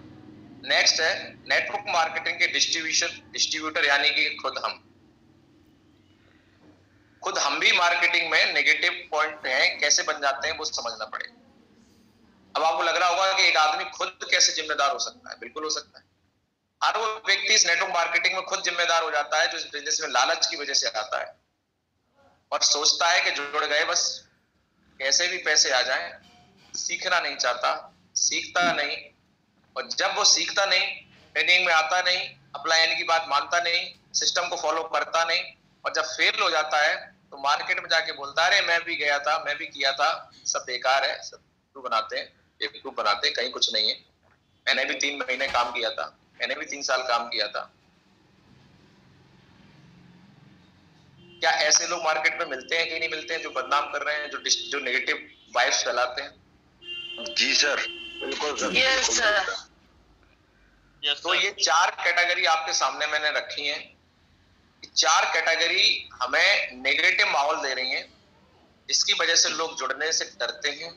नेक्स्ट है नेटवर्क मार्केटिंग के डिस्ट्रीब्यूटर, यानी कि खुद हम भी मार्केटिंग में नेगेटिव पॉइंट हैं, कैसे बन जाते हैं वो समझना पड़ेगा। अब आपको लग रहा होगा कि एक आदमी खुद कैसे जिम्मेदार हो सकता है? बिल्कुल हो सकता है। हर वो व्यक्ति इस नेटवर्क मार्केटिंग में खुद जिम्मेदार हो जाता है जो इस बिजनेस में लालच की वजह से आता है और सोचता है कि जुड़ गए, बस कैसे भी पैसे आ जाएं, सीखना नहीं चाहता, सीखता नहीं, और जब वो सीखता नहीं, ट्रेनिंग में आता नहीं, अपलाइन की बात मानता नहीं, सिस्टम को फॉलो करता नहीं, और जब फेल हो जाता है तो मार्केट में जाके बोलता है, अरे मैं भी गया था, मैं भी किया था, सब बेकार है, सब बनाते हैं, बेवकूफ बनाते हैं, कहीं कुछ नहीं है, मैंने भी 3 महीने काम किया था, मैंने भी 3 साल काम किया था। क्या ऐसे लोग मार्केट में मिलते हैं कि नहीं मिलते हैं, जो बदनाम कर रहे हैं, जो नेगेटिव वाइब्स फैलाते हैं? जी सर, बिल्कुल सर। Yes sir. तो ये 4 कैटेगरी आपके सामने मैंने रखी हैं। 4 कैटेगरी हमें नेगेटिव माहौल दे रही हैं, जिसकी वजह से लोग जुड़ने से डरते हैं,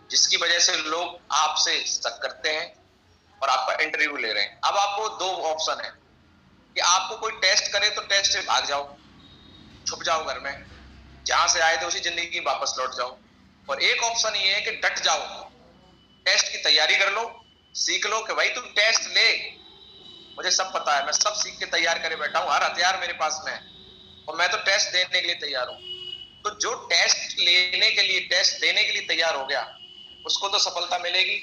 जिसकी वजह से लोग आपसे शक करते हैं और आपका इंटरव्यू ले रहे हैं। अब आपको 2 ऑप्शन है कि आपको कोई टेस्ट करे तो टेस्ट से भाग जाओ, छुप जाओ घर में, जहां से आए थे उसी जिंदगी की वापस लौट जाओ, और एक ऑप्शन ये है कि डट जाओ, टेस्ट की तैयारी कर लो, सीख लो कि भाई तुम टेस्ट ले, मुझे सब पता है, मैं सब सीख के तैयार करे बैठा हूं, हर हथियार मेरे पास में है और मैं तो टेस्ट देने के लिए तैयार हूं। तो जो टेस्ट लेने के लिए, टेस्ट देने के लिए तैयार हो गया, उसको तो सफलता मिलेगी,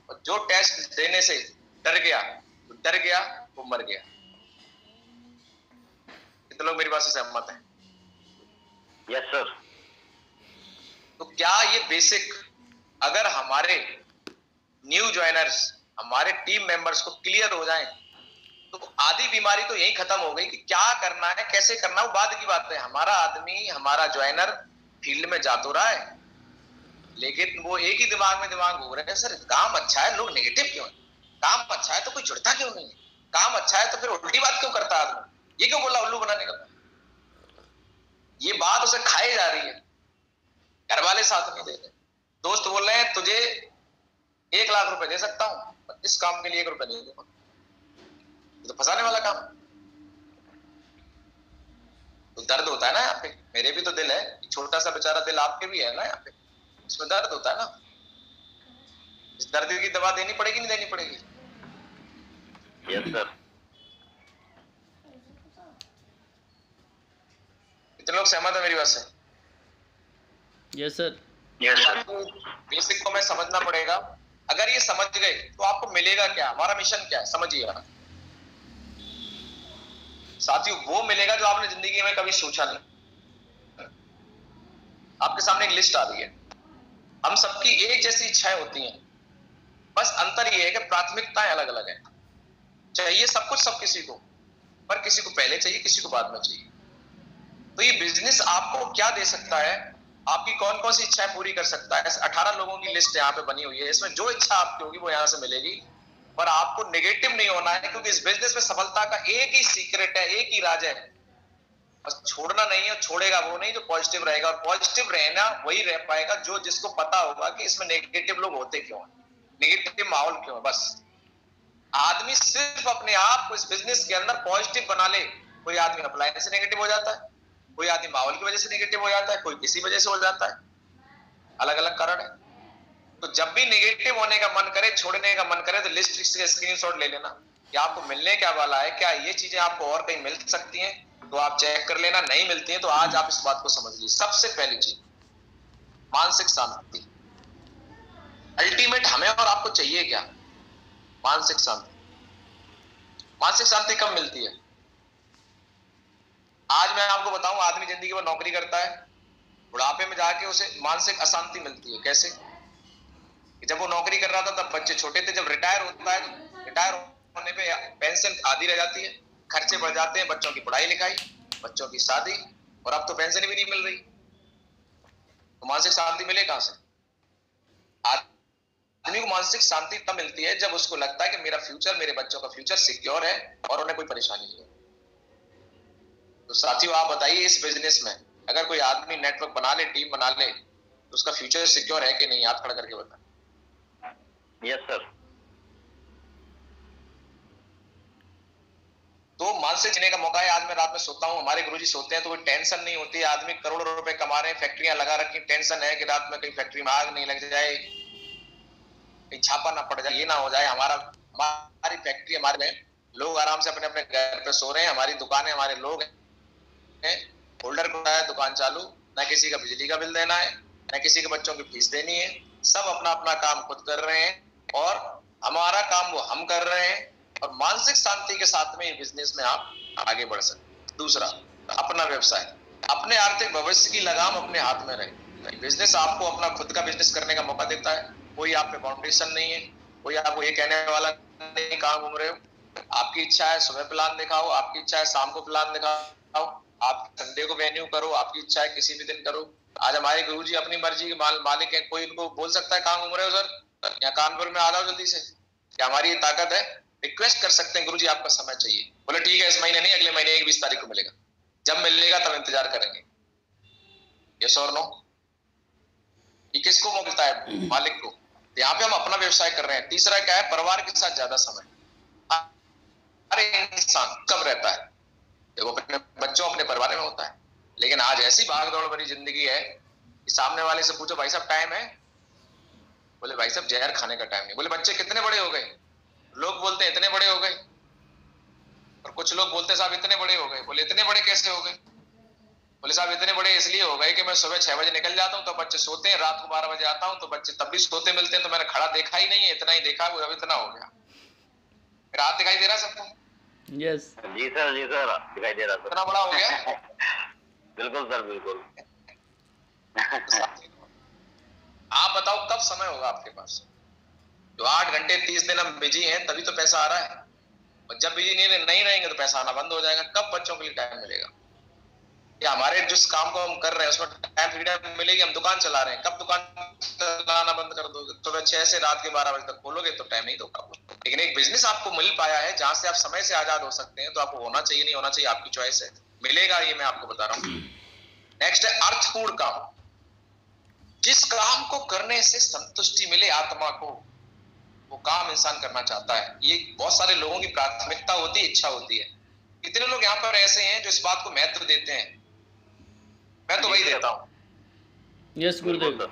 और जो टेस्ट देने से डर गया वो मर गया। कितने लोग मेरी बात से सहमत हैं? Yes sir. तो क्या ये बेसिक अगर हमारे न्यू ज्वाइनर्स, हमारे टीम मेंबर्स को क्लियर हो जाए तो आधी बीमारी तो यही खत्म हो गई कि क्या करना है, कैसे करना है, वो बाद की बात है। हमारा आदमी, हमारा ज्वाइनर फील्ड में जा तो रहा है, लेकिन वो एक ही दिमाग में घूम रहे हैं, सर काम अच्छा है, लोग नेगेटिव क्यों है, काम अच्छा है तो कोई जुड़ता क्यों नहीं है, काम अच्छा है तो फिर उल्टी बात क्यों करता है आदमी, ये क्यों बोला उल्लू बनाने का? ये बात उसे खाई जा रही है, घर वाले साथ नहीं दे रहे, दोस्त बोल रहे हैं तुझे 1 लाख रुपए दे सकता हूं, इस काम के लिए 1 रुपया नहीं दूंगा, तो फंसाने वाला काम। तो दर्द होता है ना यहाँ पे, मेरे भी तो दिल है, छोटा सा बेचारा दिल आपके भी है ना यहाँ पे, इसमें दर्द होता है ना, इस दर्द की दवा देनी पड़ेगी नहीं देनी पड़ेगी? Yes sir. कितने लोग सहमत है मेरी बात से? Yes sir. Yes sir. Basic को मैं समझना पड़ेगा। अगर ये समझ गए तो आपको मिलेगा क्या, हमारा मिशन क्या है समझिए आप साथियों। वो मिलेगा जो आपने जिंदगी में कभी सोचा नहीं। आपके सामने एक लिस्ट आ रही है, हम सबकी एक जैसी इच्छाएं होती हैं, बस अंतर ये है कि प्राथमिकताएं अलग अलग हैं। चाहिए सब कुछ सब किसी को, पर किसी को पहले चाहिए, किसी को बाद में चाहिए। तो ये बिजनेस आपको क्या दे सकता है, आपकी कौन कौन सी इच्छाएं पूरी कर सकता है। 18 लोगों की लिस्ट यहाँ पे बनी हुई है, इसमें जो इच्छा आपकी होगी वो यहाँ से मिलेगी। पर आपको नेगेटिव नहीं होना है, क्योंकि इस बिजनेस में सफलता का एक ही सीक्रेट है, एक ही राज है, बस छोड़ना नहीं है। छोड़ेगा वो नहीं जो पॉजिटिव रहेगा, और पॉजिटिव रहना वही रह पाएगा जो जिसको पता होगा कि इसमें नेगेटिव लोग होते क्यों हैं, नेगेटिव माहौल क्यों है। बस आदमी सिर्फ अपने आप को इस बिजनेस के अंदर पॉजिटिव बना ले। कोई आदमी अप्लायंस से नेगेटिव हो जाता है, कोई आदमी माहौल की वजह से नेगेटिव हो जाता है, कोई किसी वजह से हो जाता है, अलग अलग कारण है। तो जब भी नेगेटिव होने का मन करे, छोड़ने का मन करे, तो लिस्ट से स्क्रीनशॉट ले लेना कि आपको मिलने क्या वाला है, क्या ये चीजें आपको और कहीं मिल सकती हैं तो आप चेक कर लेना, नहीं मिलती हैं तो आज आप इस बात को समझ लीजिए। सबसे पहली चीज मानसिक शांति। अल्टीमेट हमें और आपको चाहिए क्या, मानसिक शांति। मानसिक शांति कब मिलती है? आज मैं आपको बताऊं, आदमी जिंदगी में नौकरी करता है, बुढ़ापे में जाके उसे मानसिक अशांति मिलती है। कैसे? जब वो नौकरी कर रहा था तब बच्चे छोटे थे, जब रिटायर होता है, रिटायर होने पे पेंशन आधी रह जाती है, खर्चे बढ़ जाते हैं, बच्चों की पढ़ाई लिखाई, बच्चों की शादी, और अब तो पेंशन भी नहीं मिल रही। तो मानसिक शांति मिले कहां से? आदमी को मानसिक शांति तब मिलती है जब उसको लगता है कि मेरा फ्यूचर, मेरे बच्चों का फ्यूचर सिक्योर है और उन्हें कोई परेशानी नहीं है। तो साथियों आप बताइए, इस बिजनेस में अगर कोई आदमी नेटवर्क बना ले, टीम बना ले, तो उसका फ्यूचर सिक्योर है कि नहीं? हाथ खड़ा करके बता। Yes sir. तो मानसिक जीने का मौका है। आज मैं रात में सोता हूँ, हमारे गुरुजी सोते हैं तो कोई टेंशन नहीं होती है। आदमी करोड़ों रुपए कमा रहे हैं, फैक्ट्रियां लगा रखी, टेंशन है कि रात में कहीं फैक्ट्री में आग नहीं लग जाए, कहीं छापा ना पड़ जाए, ये ना हो जाए। हमारी फैक्ट्री, हमारे लोग आराम से अपने अपने घर पे सो रहे हैं, हमारी दुकानें, हमारे लोग हैं, होल्डर को है दुकान चालू, ना किसी का बिजली का बिल देना है, ना किसी के बच्चों की फीस देनी है, सब अपना अपना काम खुद कर रहे हैं और हमारा काम वो हम कर रहे हैं। और मानसिक शांति के साथ में ये बिजनेस में आप आगे बढ़ सकते। दूसरा, अपना व्यवसाय, अपने आर्थिक भविष्य की लगाम अपने हाथ में रहे। बिजनेस आपको अपना खुद का बिजनेस करने का मौका देता है, कोई आप पे फाउंडेशन नहीं है, कोई आपको ये कहने वाला नहीं कहाँ घूम रहे हो। आपकी इच्छा है सुबह प्लान दिखाओ, आपकी इच्छा है शाम को प्लान दिखाओ, आप संडे को वेन्यू करो, आपकी इच्छा है किसी भी दिन करो। आज हमारे गुरुजी अपनी मर्जी के मालिक हैं, कोई इनको बोल सकता है कहाँ घूम रहे हो सर, या कानपुर में आ जाओ जल्दी से, क्या हमारी ये ताकत है? रिक्वेस्ट कर सकते हैं गुरुजी आपका समय चाहिए, बोले ठीक है इस महीने नहीं, अगले महीने 20 तारीख को मिलेगा, जब मिलेगा तब इंतजार करेंगे। यस और नो? ये किसको मिलता है? मालिक को। यहाँ पे हम अपना व्यवसाय कर रहे हैं। तीसरा क्या है? परिवार के साथ ज्यादा समय। अरे इंसान कब रहता है? देखो अपने बच्चों, अपने परिवार में होता है, लेकिन आज ऐसी भागदौड़ भरी जिंदगी है कि सामने वाले से पूछो भाई साहब टाइम है, बोले भाई साहब जहर खाने का टाइम नहीं। बोले बच्चे कितने बड़े हो गए? लोग बोलते हैं इतने बड़े हो गए, और कुछ लोग बोलते साहब इतने बड़े हो गए। बोले इतने बड़े कैसे हो गए? बोले साहब इतने बड़े इसलिए हो गए कि मैं सुबह 6 बजे निकल जाता हूँ तो बच्चे सोते हैं, रात को 12 बजे आता हूँ तो बच्चे तब भी सोते मिलते हैं, तो मैंने खड़ा देखा ही नहीं है, इतना ही देखा, वो अब इतना हो गया। मेरा हाथ दिखाई दे रहा सबको? यस जी सर, जी सर, दिखाई दे रहा सर। इतना बड़ा हो गया? बिल्कुल सर, बिल्कुल। आप बताओ कब समय होगा आपके पास? जो 8 घंटे 30 दिन हम बिजी हैं तभी तो पैसा आ रहा है, और जब बिजी नहीं रहेंगे तो पैसा आना बंद हो जाएगा। कब बच्चों के लिए टाइम मिलेगा? या हमारे जिस काम को हम कर रहे हैं उसमें टाइम फ्रीडम मिलेगी? हम दुकान चला रहे हैं, कब दुकान चलाना बंद कर दोगे? तो 6 से रात के 12 बजे तक खोलोगे तो टाइम नहीं दोगा। लेकिन एक बिजनेस आपको मिल पाया है जहां से आप समय से आजाद हो सकते हैं, तो आपको होना चाहिए, नहीं होना चाहिए आपकी चॉइस है, मिलेगा, ये मैं आपको बता रहा हूँ। नेक्स्ट है अर्थपूर्ण काम। जिस काम को करने से संतुष्टि मिले आत्मा को, वो काम इंसान करना चाहता है। ये बहुत सारे लोगों की प्राथमिकता होती है, इच्छा होती है। कितने लोग यहाँ पर ऐसे हैं जो इस बात को महत्व देते हैं? मैं तो वही देता हूँ। यस गुरुदेव।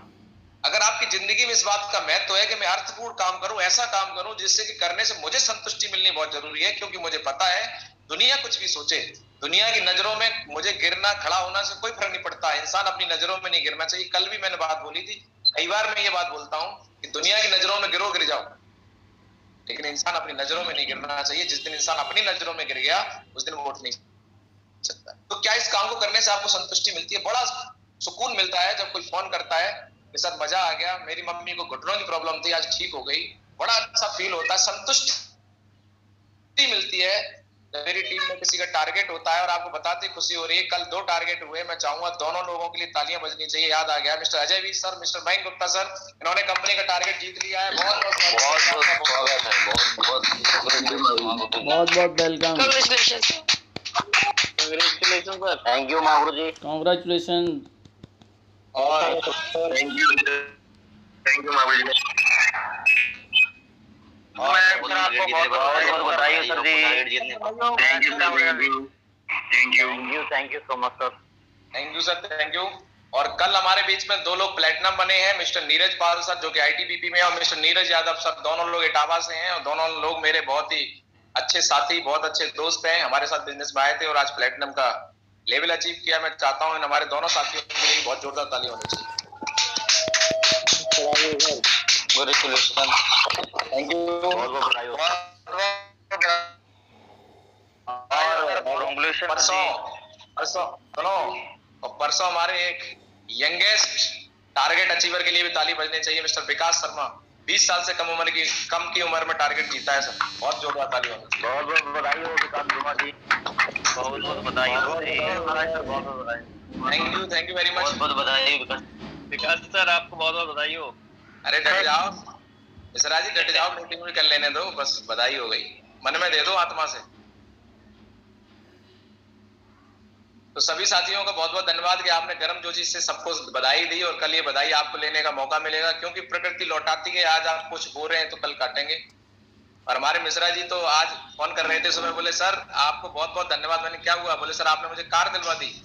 अगर आपकी जिंदगी में इस बात का महत्व है कि मैं अर्थपूर्ण काम करूं, ऐसा काम करूं जिससे कि करने से मुझे संतुष्टि मिलनी बहुत जरूरी है, क्योंकि मुझे पता है दुनिया कुछ भी सोचे, दुनिया की नजरों में मुझे गिरना खड़ा होना से कोई फर्क नहीं पड़ता, इंसान अपनी नजरों में नहीं गिरना चाहिए। कल भी मैंने बात बोली थी, कई बार मैं ये बात बोलता हूँ कि दुनिया की नजरों में गिरो गिर जाओ, लेकिन इंसान अपनी नजरों में नहीं गिरना चाहिए। जिस दिन इंसान अपनी नजरों में गिर गया उस दिन वो उठ नहीं सकता। तो क्या इस काम को करने से आपको संतुष्टि मिलती है? बड़ा सुकून मिलता है जब कोई फोन करता है कि सर मजा आ गया, मेरी मम्मी को घुटनों की प्रॉब्लम थी आज ठीक हो गई, बड़ा अच्छा फील होता है, संतुष्टि मिलती है। मेरी टीम में किसी का टारगेट होता है और आपको बताते खुशी हो रही है। कल 2 टारगेट हुए, मैं चाहूंगा दोनों लोगों के लिए तालियां बजनी चाहिए। याद आ गया mister Ajay V sir, mister Mayank Gupta sir, इन्होंने कंपनी का टारगेट जीत लिया है। बहुत बहुत स्वागत है, बहुत welcome. Congratulation sir. Thank you Mahaguru ji. Congratulation. और थैंक यू महागुरु जी। आपको बहुत बधाई हो sir ji. Thank you so much sir. Thank you sir, thank you. और कल हमारे बीच में 2 लोग प्लेटिनम बने हैं, मिस्टर नीरज पाल सर जो कि आईटीबीपी में, और मिस्टर नीरज यादव सर, दोनों लोग इटावा से हैं और दोनों लोग मेरे बहुत ही अच्छे साथी, बहुत अच्छे दोस्त हैं। हमारे साथ बिजनेस में आए थे और आज प्लेटिनम का लेवल अचीव किया। मैं चाहता हूँ इन हमारे दोनों साथियों के लिए बहुत जोरदार ताली होनी चाहिए। Thank you. परसों हमारे एक यंगेस्ट टारगेट अचीवर के लिए भी ताली बजनी चाहिए, मिस्टर विकास शर्मा, 20 साल से कम की उम्र में टारगेट जीता है सर, बहुत जोरदार ताली होनी चाहिए। बहुत बहुत बधाई हो विकास शर्मा जी, बहुत बहुत बधाई हो। Thank you very much. बहुत बधाई विकास सर, आपको बहुत बहुत बधाई हो। अरे डट जाओ मिश्रा जी, डट जाओ, मीटिंग भी कर लेने दो, बस बधाई हो गई, मन में दे दो आत्मा से। तो सभी साथियों का बहुत बहुत धन्यवाद कि आपने गर्मजोशी से सबको बधाई दी, और कल ये बधाई आपको लेने का मौका मिलेगा, क्योंकि प्रकृति लौटाती है। आज आप कुछ बोल रहे हैं तो कल काटेंगे। और हमारे मिश्रा जी तो आज फोन कर रहे थे सुबह, बोले सर आपको बहुत बहुत धन्यवाद। मैंने क्या हुआ? बोले सर आपने मुझे कार दिलवा दी।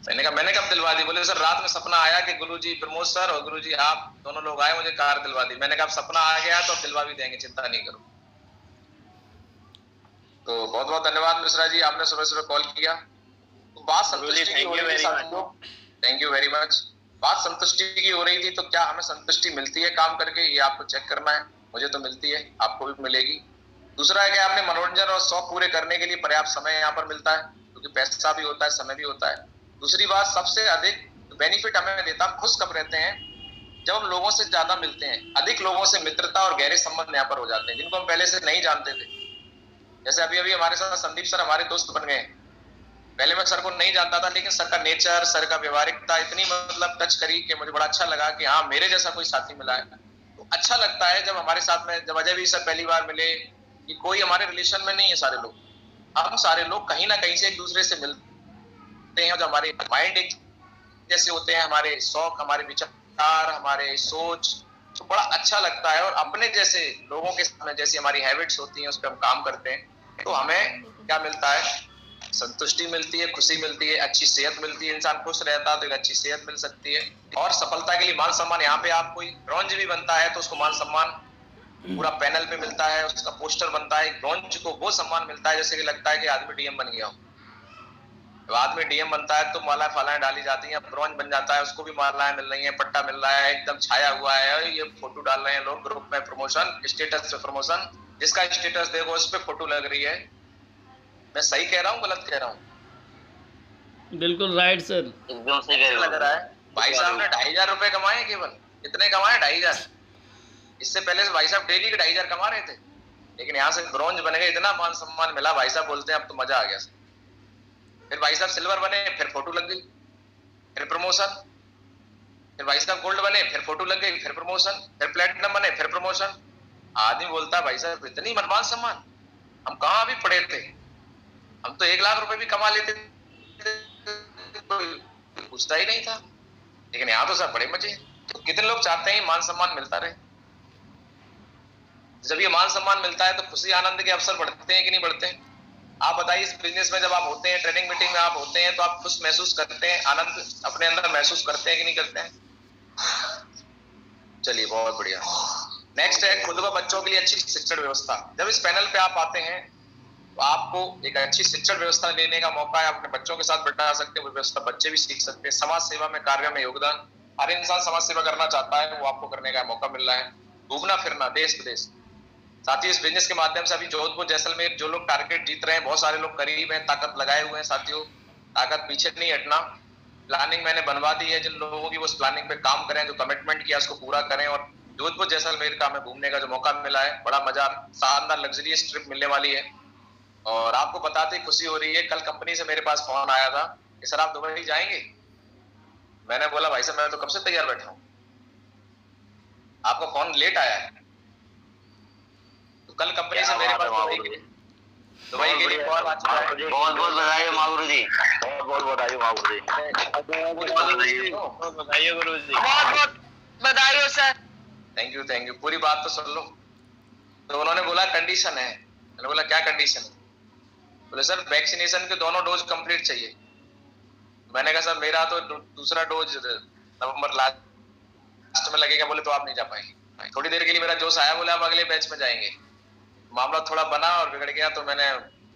मैंने कहा मैंने कब दिलवा दी? बोले सर रात में सपना आया कि गुरुजी प्रमोद सर और गुरुजी आप दोनों लोग आए, मुझे कार दिलवा दी। मैंने कहा सपना आ गया तो अब दिलवा भी देंगे, चिंता नहीं करो। तो बहुत बहुत धन्यवाद मिश्रा जी, आपने सुबह सुबह कॉल किया। तो बात संतुष्टि की हो रही थी साथियों, थैंक यू वेरी मच। बात संतुष्टि की हो रही थी, तो क्या हमें संतुष्टि मिलती है काम करके, ये आपको चेक करना है। मुझे तो मिलती है, आपको भी मिलेगी। दूसरा है कि आपने मनोरंजन और शौक पूरे करने के लिए पर्याप्त समय यहाँ पर मिलता है, क्योंकि पैसा भी होता है, समय भी होता है। दूसरी बात, सबसे अधिक बेनिफिट हमें देता, हम खुश कब रहते हैं? जब हम लोगों से ज्यादा मिलते हैं, अधिक लोगों से मित्रता और गहरे संबंध यहाँ पर हो जाते हैं, जिनको हम पहले से नहीं जानते थे। जैसे अभी अभी हमारे साथ संदीप सर हमारे दोस्त बन गए। पहले मैं सर को नहीं जानता था, लेकिन सर का नेचर, सर का व्यवहारिकता इतनी मतलब टच करी कि मुझे बड़ा अच्छा लगा कि हाँ मेरे जैसा कोई साथी मिला है। तो अच्छा लगता है जब हमारे साथ में, जब अजय भी सर पहली बार मिले, कि कोई हमारे रिलेशन में नहीं है सारे लोग, हम सारे लोग कहीं ना कहीं से एक दूसरे से मिलते हैं। जो हमारे माइंड एक जैसे होते हैं, हमारे शौक, हमारे विचार, हमारे सोच, तो बड़ा अच्छा लगता है। और अपने जैसे लोगों के सामने जैसी हमारी हैबिट्स होती हैं उस पर हम काम करते हैं, तो हमें क्या मिलता है? संतुष्टि मिलती है, खुशी मिलती है, अच्छी सेहत मिलती है। इंसान खुश रहता है तो एक अच्छी सेहत मिल सकती है। और सफलता के लिए मान सम्मान, यहाँ पे आप कोई ब्रॉन्ज भी बनता है तो उसको मान सम्मान पूरा पैनल पे मिलता है, उसका पोस्टर बनता है। ब्रॉन्ज को वो सम्मान मिलता है जैसे कि लगता है कि आदमी डीएम बन गया हो। तो आदमी डीएम बनता है तो मालाएं फालाएं डाली जाती हैं, ब्रॉन्ज बन जाता है उसको भी मालाएं मिल रही हैं, पट्टा मिल रहा है, एकदम छाया हुआ है। ये फोटो डाल रहे हैं लोग ग्रुप में, प्रमोशन स्टेटस पे प्रमोशन, जिसका स्टेटस देखो उस पे फोटो लग रही है। मैं सही कह रहा हूँ गलत कह रहा हूँ? बिल्कुल राइट सर, एकदम सही कह रहे हो। लग रहा है भाई साहब ने 2500 रुपए कमाए, केवल कितने कमाए? 2500। इससे पहले से भाई साहब डेली के 2500 कमा रहे थे, लेकिन यहाँ से ब्रॉन्ज बन गए, इतना मान सम्मान मिला। भाई साहब बोलते हैं अब तो मजा आ गया। फिर भाई साहब सिल्वर बने, फिर फोटो लग गई, फिर प्रमोशन। फिर भाई साहब गोल्ड बने, फिर फोटो लग गई, फिर प्रमोशन। फिर प्लेटिनम बने, फिर प्रमोशन। आदमी बोलता है भाई साहब इतनी मान सम्मान, हम कहाँ अभी पड़े थे? हम तो 1 लाख रुपए भी कमा लेते थे, पूछता ही नहीं था। लेकिन यहाँ तो सब बड़े मजे। तो कितने लोग चाहते हैं मान सम्मान मिलता रहे? जब ये मान सम्मान मिलता है तो खुशी आनंद के अवसर बढ़ते हैं कि नहीं बढ़ते हैं? आप बताइए, इस बिजनेस में जब आप होते हैं, ट्रेनिंग मीटिंग में आप होते हैं, तो आप खुश महसूस करते हैं, आनंद अपने अंदर महसूस करते हैं कि नहीं करते हैं? चलिए बहुत बढ़िया। नेक्स्ट है खुद व बच्चों के लिए अच्छी शिक्षण व्यवस्था। जब इस पैनल पे आप आते हैं तो आपको एक अच्छी शिक्षण व्यवस्था लेने का मौका है, अपने बच्चों के साथ बैठा सकते हैं, वो व्यवस्था बच्चे भी सीख सकते हैं। समाज सेवा में कार्य में योगदान, हर इंसान समाज सेवा करना चाहता है, वो आपको करने का मौका मिल रहा है। घूमना फिरना देश विदेश, साथियों इस बिजनेस के माध्यम से अभी जोधपुर जैसलमेर जो लोग टारगेट जीत रहे हैं, बहुत सारे लोग करीब हैं, ताकत लगाए हुए हैं। साथियों ताकत पीछे नहीं हटना, प्लानिंग मैंने बनवा दी है, जिन लोगों की वो उस प्लानिंग पे काम करें, जो कमिटमेंट किया उसको पूरा करें। और जोधपुर जैसलमेर का हमें घूमने का जो मौका मिला है, बड़ा मजा, शानदार लग्जरियस ट्रिप मिलने वाली है। और आपको बताते खुशी हो रही है, कल कंपनी से मेरे पास फोन आया था कि सर आप दुबई जाएंगे। मैंने बोला भाई साहब मैं तो कब से तैयार बैठा हूँ, आपका फोन लेट आया है। तो कल कंपनी से मेरे पास दुबई के लिए कॉल आ चुका है। बहुत बहुत बधाई मागुरु जी, बहुत बहुत बधाई मागुरु जी, बताइए गुरु जी। बहुत बहुत बधाई हो सर। Thank you. पूरी बात तो सुन लो। तो उन्होंने बोला कंडीशन है। मैंने बोला क्या कंडीशन है? बोले सर वैक्सीनेशन के दोनों डोज कंप्लीट चाहिए। मैंने कहा सर मेरा तो दूसरा डोज नवंबर लास्ट में लगेगा। बोले तो आप नहीं जा पाएंगे। थोड़ी देर के लिए मेरा जोश आया, बोले आप अगले बैच में जाएंगे। मामला थोड़ा बना और बिगड़ गया, तो मैंने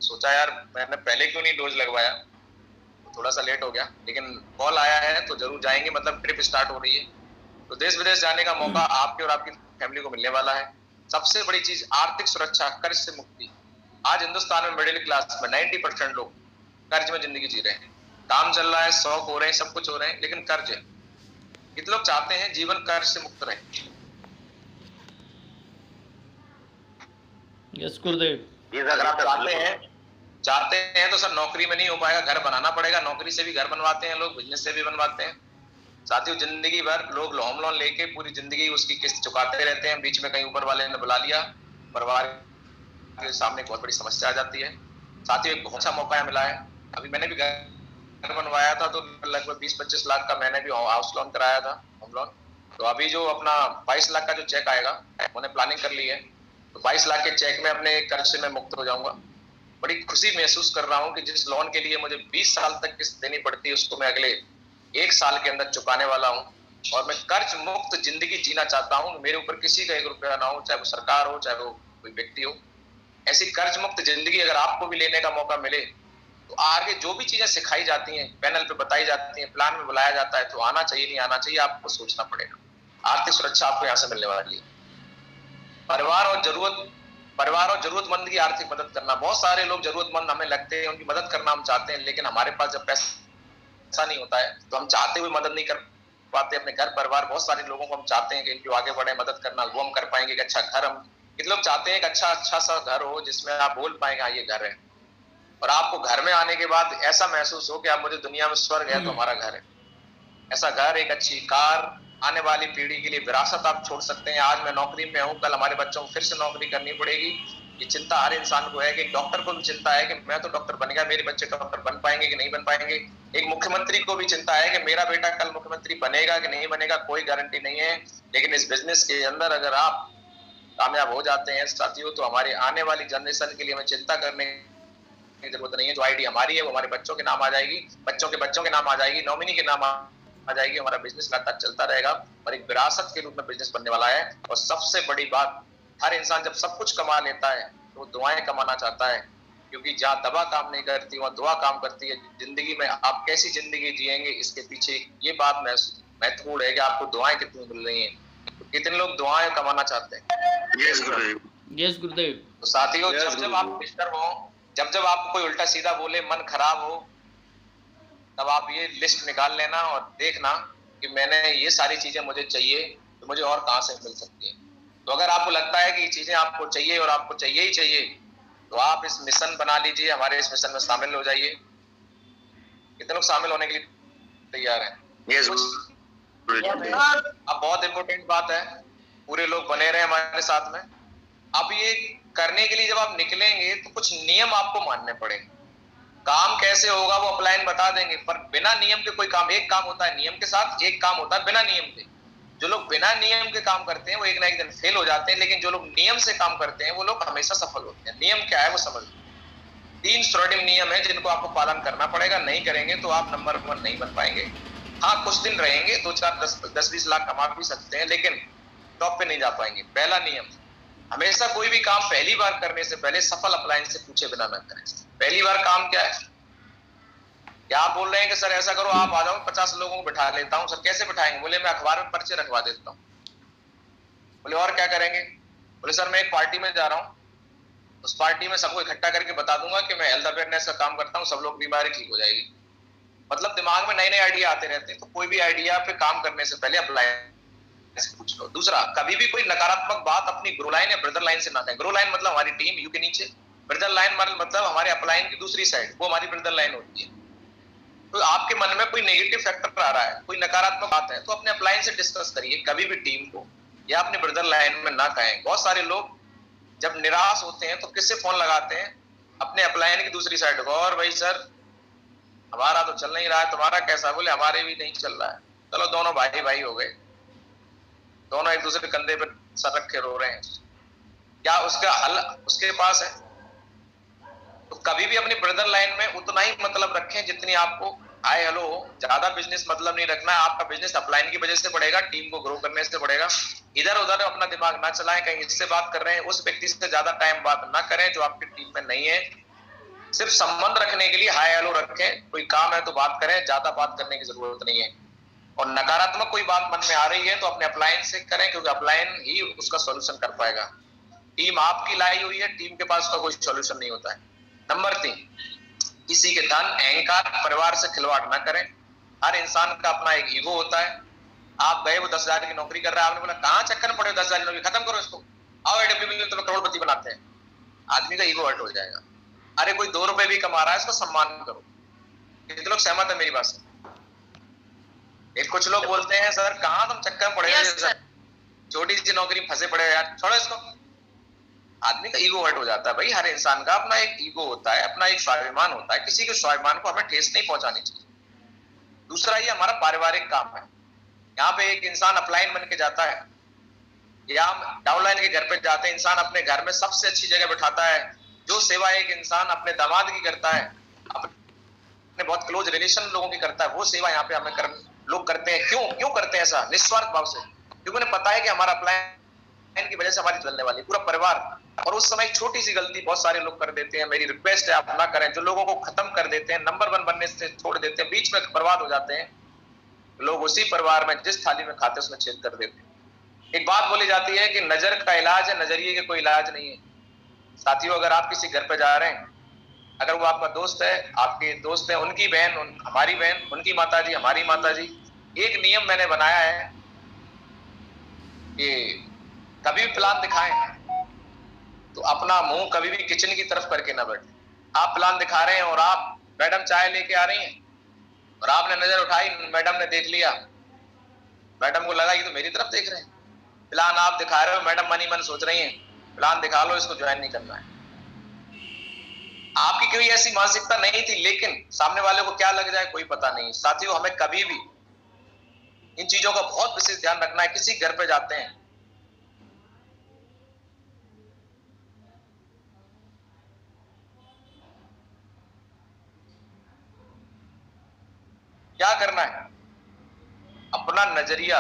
सोचा यार मैंने पहले क्यों नहीं डोज लगवाया, तो थोड़ा सा लेट हो गया। लेकिन कॉल आया है तो जरूर जाएंगे, मतलब ट्रिप स्टार्ट हो रही है। तो देश विदेश जाने का मौका आपके और आपकी फैमिली को मिलने वाला है। सबसे बड़ी चीज आर्थिक सुरक्षा, कर्ज से मुक्ति। आज हिंदुस्तान में मिडिल क्लास में 90% लोग कर्ज में जिंदगी जी रहे हैं। काम चल रहा है, शौक हो रहे हैं, सब कुछ हो रहे हैं, लेकिन कर्ज है। कितने लोग चाहते हैं जीवन कर्ज से मुक्त रहे? यस गुरुदेव। ये अगर आप चाहते हैं तो सर नौकरी में नहीं हो पाएगा, घर बनाना पड़ेगा। नौकरी से भी घर बनवाते हैं लोग, बिजनेस से भी बनवाते हैं। साथियों जिंदगी भर लोग होम लोन लेके पूरी जिंदगी उसकी किस्त चुकाते रहते हैं। बीच में कहीं ऊपर वाले ने बुला लिया, परिवार के सामने बहुत बड़ी समस्या आ जाती है। साथियों एक बहुत अच्छा मौका मिला है। अभी मैंने भी घर बनवाया था, तो लगभग 20-25 लाख का मैंने भी हाउस लोन कराया था, होम लोन। तो अभी जो अपना 22 लाख का जो चेक आएगा, मैंने प्लानिंग कर ली है। तो 22 लाख के चेक में अपने कर्ज से मैं मुक्त हो जाऊंगा। बड़ी खुशी महसूस कर रहा हूँ कि जिस लोन के लिए मुझे 20 साल तक किस्त देनी पड़ती है, उसको मैं अगले 1 साल के अंदर चुकाने वाला हूँ। और मैं कर्ज मुक्त जिंदगी जीना चाहता हूँ। मेरे ऊपर किसी का 1 रुपया ना हो, चाहे वो सरकार हो, चाहे वो कोई व्यक्ति हो। ऐसी कर्ज मुक्त जिंदगी अगर आपको भी लेने का मौका मिले, तो आगे जो भी चीजें सिखाई जाती हैं, पैनल पे बताई जाती हैं, प्लान में बुलाया जाता है, तो आना चाहिए नहीं आना चाहिए, आपको सोचना पड़ेगा। आर्थिक सुरक्षा आपको यहाँ से मिलने वाली है। परिवार और जरूरतमंद की आर्थिक मदद करना। बहुत सारे लोग जरूरतमंद हमें लगते हैं, उनकी मदद करना हम चाहते हैं, लेकिन हमारे पास जब पैसा नहीं होता है तो हम चाहते हुए मदद नहीं कर पाते। अपने घर परिवार, बहुत सारे लोगों को हम चाहते हैं कि इनको आगे बढ़े, मदद करना, वो हम कर पाएंगे। कि अच्छा घर, हम कितने लोग चाहते हैं कि अच्छा सा घर हो जिसमें आप बोल पाएंगे हाँ ये घर है। और आपको घर में आने के बाद ऐसा महसूस हो कि आप मुझे दुनिया में स्वर्ग है तो हमारा घर है। ऐसा घर, एक अच्छी कार, आने वाली पीढ़ी के लिए विरासत आप छोड़ सकते हैं। आज मैं नौकरी में हूँ, कल हमारे बच्चों को फिर से नौकरी करनी पड़ेगी। ये चिंता हर इंसान को है। कि डॉक्टर को भी चिंता है कि मैं तो डॉक्टर बन गया, मेरे बच्चे डॉक्टर बन पाएंगे कि नहीं बन पाएंगे। एक मुख्यमंत्री को भी चिंता है कि मेरा बेटा कल मुख्यमंत्री बनेगा कि नहीं बनेगा, कोई गारंटी नहीं है। लेकिन इस बिजनेस के अंदर अगर आप कामयाब हो जाते हैं साथियों, तो हमारे आने वाली जनरेशन के लिए हमें चिंता करने की जरूरत नहीं है। जो आईडी हमारी है वो हमारे बच्चों के नाम आ जाएगी, बच्चों के नाम आ जाएगी, नॉमिनी के नाम आ जाएगी। हमारा बिजनेस लगातार चलता रहेगा और एक विरासत के रूप में बिजनेस बनने वाला है। और सबसे बड़ी बात, हर इंसान जब सब कुछ कमा लेता है तो वो दुआएं कमाना चाहता है, क्योंकि जहाँ दवा काम नहीं करती वहाँ दुआ काम करती है। जिंदगी में आप कैसी जिंदगी जिएंगे, इसके पीछे ये बात महत्वपूर्ण है कि आपको दुआएं कितनी मिल रही हैं। तो कितने लोग दुआएं कमाना चाहते हैं? यस गुरुदेव। तो साथियों जब आप डिस्टर्ब हो, जब आपको कोई उल्टा सीधा बोले, मन खराब हो, तब आप ये लिस्ट निकाल लेना और देखना कि मैंने ये सारी चीजें मुझे चाहिए, तो मुझे और कहां से मिल सकती है। तो अगर आपको लगता है कि ये चीजें आपको चाहिए और आपको चाहिए ही चाहिए, तो आप इस मिशन बना लीजिए, हमारे इस मिशन में शामिल हो जाइए। कितने लोग शामिल होने के लिए तैयार हैं? अब बहुत इंपॉर्टेंट बात है, पूरे लोग बने रहे हमारे साथ में। अब ये करने के लिए जब आप निकलेंगे तो कुछ नियम आपको मानने पड़ेंगे। काम कैसे होगा वो अपलाइन बता देंगे, पर बिना नियम के कोई काम, एक काम होता है नियम के साथ, एक काम होता है बिना नियम के। जो लोग बिना नियम के काम करते हैं वो एक ना एक दिन फेल हो जाते हैं, लेकिन जो लोग नियम से काम करते हैं वो लोग हमेशा सफल होते हैं। नियम क्या है वो समझ लो। 3 स्टर्डिंग नियम है जिनको आपको पालन करना पड़ेगा। नहीं करेंगे तो आप नंबर 1 नहीं बन पाएंगे। हाँ कुछ दिन रहेंगे, 2-4 10-20 लाख कमा भी सकते हैं, लेकिन टॉप पे नहीं जा पाएंगे। पहला नियम, हमेशा कोई भी काम पहली बार करने से पहले सफल अप्लायंस से पूछे बिना न करें। पहली बार काम क्या है? क्या आप बोल रहे हैं कि सर ऐसा करो आप आ जाओ 50 लोगों को बिठा लेता हूं। सर कैसे बिठाएंगे? बोले मैं अखबार में पर्चे रखवा देता हूं। बोले और क्या करेंगे? बोले सर मैं एक पार्टी में जा रहा हूं, उस पार्टी में सबको इकट्ठा करके बता दूंगा कि मैं हेल्थ अवेयरनेस का काम करता हूं, सब लोग बीमारी ठीक हो जाएगी। मतलब दिमाग में नए नए आइडिया आते रहते हैं। तो कोई भी आइडिया पे काम करने से पहले अप्लाई से पूछ लो। दूसरा, कभी भी कोई नकारात्मक बात अपनी ग्रो लाइन या ब्रदर लाइन से ना कहें। ग्रो लाइन मतलब हमारी टीम, यू के नीचे। ब्रदर लाइन मतलब हमारे अपलाइन की दूसरी साइड, वो हमारी ब्रदर लाइन होती है। तो आपके मन में कोई नेगेटिव फैक्टर आ रहा है, कोई नकारात्मक बात है, तो अपने अपलाइन से डिस्कस करिए। कभी भी टीम को या अपने ब्रदर लाइन में ना कहें। बहुत सारे लोग जब निराश होते हैं तो किससे फोन लगाते हैं? अपने अपलाइन की दूसरी साइड को। और भाई सर हमारा तो चल नहीं रहा है, तुम्हारा कैसा? बोले हमारे भी नहीं चल रहा है। चलो दोनों भाई भाई हो गए, दोनों एक दूसरे के कंधे पर सर रख के रो रहे हैं। क्या उसका हल उसके पास है? तो कभी भी अपनी ब्रदर लाइन में उतना ही मतलब रखें जितनी आपको हाय हेलो हो। ज्यादा बिजनेस मतलब नहीं रखना है। आपका बिजनेस अपलाइन की वजह से बढ़ेगा, टीम को ग्रो करने से बढ़ेगा। इधर उधर अपना दिमाग ना चलाएं, कहीं इससे बात कर रहे हैं उस व्यक्ति से ज्यादा टाइम बात ना करें जो आपकी टीम में नहीं है। सिर्फ संबंध रखने के लिए हाय हेलो रखें। कोई काम है तो बात करें, ज्यादा बात करने की जरूरत नहीं है। और नकारात्मक कोई बात मन में आ रही है तो अपने अपलाइन से करें, क्योंकि अपलाइन ही उसका सॉल्यूशन कर पाएगा। टीम आपकी लाई हुई है, टीम के पास का कोई सॉल्यूशन नहीं होता है। नंबर 3, किसी के धन, अहंकार, परिवार से खिलवाड़ ना करें। हर इंसान का अपना एक ईगो होता है। आप गए, वो 10,000 की नौकरी कर रहा है, आपने बोला कहां चक्कर में पड़े हो, 10,000 की नौकरी खत्म करो इसको, आओ एडब्ल्यू में तुम्हें करोड़पति बनाते हैं। आदमी का ईगो हर्ट हो जाएगा। अरे कोई 2 रुपए भी कमा रहा है उसको सम्मान करो। कितने लोग सहमत है मेरी बात से? एक कुछ लोग बोलते हैं सर कहां तुम चक्कर में पड़े हो, छोटी सी नौकरी फंसे पड़े हो यार, छोड़ो इसको। आदमी का ईगो हर्ट हो जाता है। भाई हर इंसान का अपना एक ईगो होता है, अपना एक स्वाभिमान होता है। किसी के स्वाभिमान को हमें ठेस नहीं पहुंचानी चाहिए। दूसरा, ये हमारा पारिवारिक काम है। यहाँ पे एक इंसान अपलाइन बन के जाता है या हम डाउनलाइन के घर पे जाते हैं, इंसान अपने घर में सबसे अच्छी जगह बैठाता है। जो सेवा एक इंसान अपने दामाद की करता है, अपने बहुत क्लोज रिलेशन लोगों की करता है, वो सेवा यहाँ पे हमें लोग करते हैं। क्यों करते हैं ऐसा? निस्वार्थ भाव से, क्योंकि उन्हें पता है कि हमारा अपलाइन की वजह से हमारी चलने वाली पूरा परिवार। और उस समय एक छोटी सी गलती बहुत सारे लोग कर देते हैं। मेरी रिक्वेस्ट है आप ना करें। जो लोगों को खत्म कर देते हैं, नंबर 1 बनने से छोड़ देते हैं, बीच में बर्बाद हो जाते हैं लोग। उसी परिवार में जिस थाली में खाते उसमें छेद कर देते हैं। एक बात बोली जाती है कि नजर का इलाज है, नजरिए का कोई इलाज नहीं है। साथियों, अगर आप किसी घर पे जा रहे हैं, अगर वो आपका दोस्त है, आपके दोस्त है, उनकी बहन हमारी बहन, उनकी माताजी हमारी माताजी, एक नियम मैंने बनाया है कि कभी भी प्लान दिखाएं तो अपना मुंह कभी भी किचन की तरफ करके ना बैठे। आप प्लान दिखा रहे हैं और आप मैडम चाय लेके आ रही हैं और आपने नजर उठाई, मैडम ने देख लिया, मैडम को लगा ये तो मेरी तरफ देख रहे हैं। प्लान आप दिखा रहे हो, मैडम मन ही मन सोच रही हैं प्लान दिखा लो, इसको ज्वाइन नहीं करना है। आपकी कोई ऐसी मानसिकता नहीं थी, लेकिन सामने वाले को क्या लग जाए कोई पता नहीं। साथियों, हमें कभी भी इन चीजों का बहुत विशेष ध्यान रखना है। किसी घर पे जाते हैं, क्या करना है? अपना नजरिया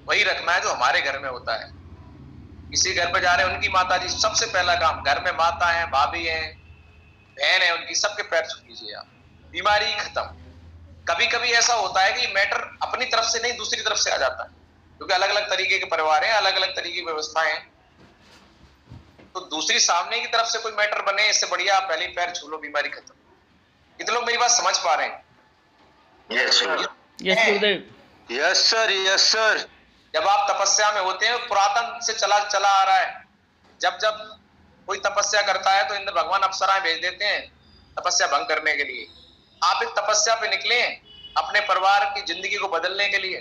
वही रखना है जो हमारे घर में होता है। किसी घर पे जा रहे हैं, उनकी माताजी, सबसे पहला काम, घर में माता है, भाभी है, बहन है, उनकी सबके पैर छू लीजिए आप। बीमारी खत्म। कभी कभी ऐसा होता है कि मैटर अपनी तरफ से नहीं दूसरी तरफ से आ जाता है, क्योंकि अलग अलग तरीके के परिवार हैं, अलग अलग तरीके की व्यवस्थाएं हैं। तो दूसरी सामने की तरफ से कोई मैटर बने, इससे बढ़िया आप पहले पैर छू लो, बीमारी खत्म। कितने लोग मेरी बात समझ पा रहे हैं? यस गुरुदेव। Yes sir. जब आप तपस्या में होते हैं, पुरातन से चला आ रहा है, जब कोई तपस्या करता है तो इंद्र भगवान अप्सराएं भेज देते हैं तपस्या भंग करने के लिए। आप एक तपस्या पे निकले अपने परिवार की जिंदगी को बदलने के लिए,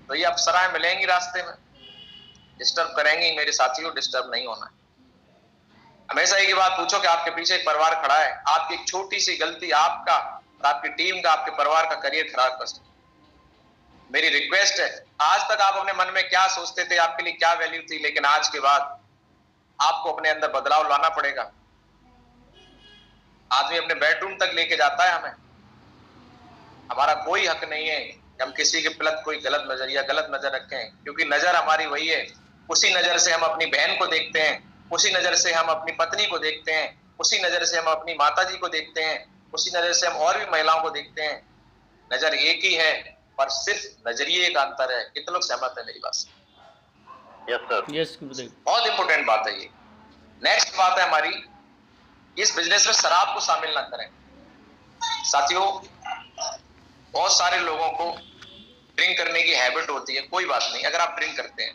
तो ये अप्सराएं मिलेंगी रास्ते में, डिस्टर्ब करेंगी। मेरे साथियों, डिस्टर्ब नहीं होना है। हमेशा एक ही बात पूछो कि आपके पीछे एक परिवार खड़ा है। आपकी एक छोटी सी गलती आपका, आपकी टीम का, आपके परिवार का करियर खराब कर सकती। मेरी रिक्वेस्ट है, आज तक आप अपने मन में क्या सोचते थे, आपके लिए क्या वैल्यू थी, लेकिन आज के बाद आपको अपने अंदर बदलाव लाना पड़ेगा। आदमी अपने बेडरूम तक लेके जाता है हमें। हमारा कोई हक नहीं है कि हम किसी के प्रति कोई गलत नजरिया, गलत नजर रखें, क्योंकि नजर हमारी वही है उसी नजर से हम अपनी बहन को देखते हैं, उसी नजर से हम अपनी पत्नी को देखते हैं, उसी नजर से हम अपनी माता जी को देखते हैं, उसी नजर से हम और भी महिलाओं को देखते हैं। नजर एक ही है पर सिर्फ नजरिए का अंतर है। कितने लोग सहमत है मेरी बात से? Yes sir. यस गुरुदेव। बहुत इंपॉर्टेंट बात है ये। नेक्स्ट बात है हमारी, इस बिजनेस में शराब को शामिल ना करें। साथियों, बहुत सारे लोगों को ड्रिंक करने की हैबिट होती है। कोई बात नहीं, अगर आप ड्रिंक करते हैं,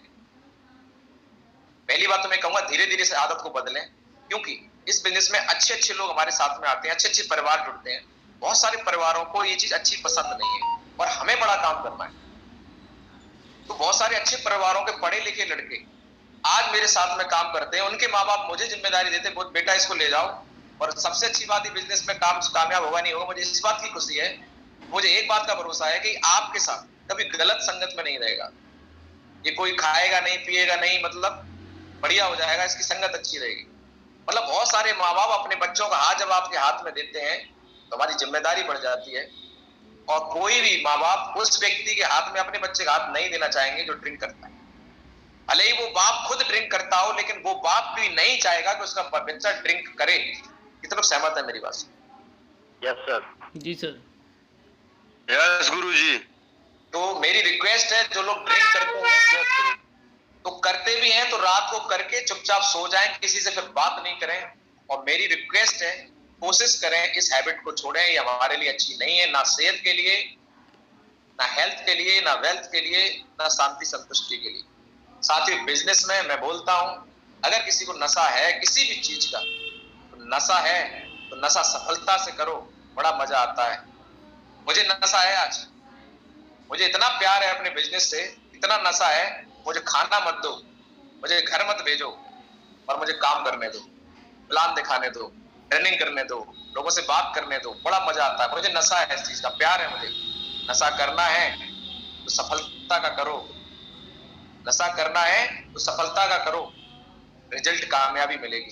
पहली बात तो मैं कहूंगा धीरे धीरे से आदत को बदलें, क्योंकि इस बिजनेस में अच्छे अच्छे लोग हमारे साथ में आते हैं, अच्छे अच्छे परिवार जुड़ते हैं। बहुत सारे परिवारों को ये चीज अच्छी पसंद नहीं है और हमें बड़ा काम करना है। तो बहुत सारे अच्छे परिवारों के पढ़े लिखे लड़के आज मेरे साथ में काम करते हैं। उनके माँ बाप मुझे जिम्मेदारी देते हैं, बेटा इसको ले जाओ। और सबसे अच्छी बात है, बिजनेस में कामयाब होगा नहीं होगा, मुझे इस बात की खुशी है, मुझे एक बात का भरोसा है कि आपके साथ कभी गलत संगत में नहीं रहेगा। ये कोई खाएगा नहीं, पिएगा नहीं, मतलब बढ़िया हो जाएगा, इसकी संगत अच्छी रहेगी। मतलब बहुत सारे माँ बाप अपने बच्चों का हाथ जब आपके हाथ में देते हैं तो हमारी जिम्मेदारी बढ़ जाती है। और कोई भी माँ बाप उस व्यक्ति के हाथ में अपने बच्चे का हाथ नहीं देना चाहेंगे जो ड्रिंक करता है। भले ही वो बाप खुद ड्रिंक करता हो, लेकिन वो बाप भी नहीं चाहेगा कि उसका बच्चा ड्रिंक करे। कितने लोग सहमत है मेरी बात से? Yes sir. जी सर। यस गुरुजी। तो मेरी रिक्वेस्ट है, जो लोग ड्रिंक करते हैं तो करते भी हैं तो रात को करके चुपचाप सो जाएं, किसी से फिर बात नहीं करें। और मेरी रिक्वेस्ट है, कोशिश करें इस हैबिट को छोड़ें। ये हमारे लिए अच्छी नहीं है, ना सेहत के लिए, ना हेल्थ के लिए, ना वेल्थ के लिए, ना शांति संतुष्टि के लिए। साथ ही बिजनेस में मैं बोलता हूं, अगर किसी को नशा है किसी भी चीज का, तो नशा है तो नशा सफलता से करो, बड़ा मजा आता है। मुझे नशा है आज, मुझे इतना प्यार है अपने बिजनेस से, इतना नशा है, मुझे खाना मत दो, मुझे घर मत भेजो, और मुझे काम करने दो, प्लान दिखाने दो, ट्रेनिंग करने दो, लोगों से बात करने दो, बड़ा मजा आता है। मुझे नशा है, इस चीज का प्यार है। मुझे नशा करना है तो सफलता का करो, नशा करना है तो सफलता का करो, रिजल्ट कामयाबी मिलेगी।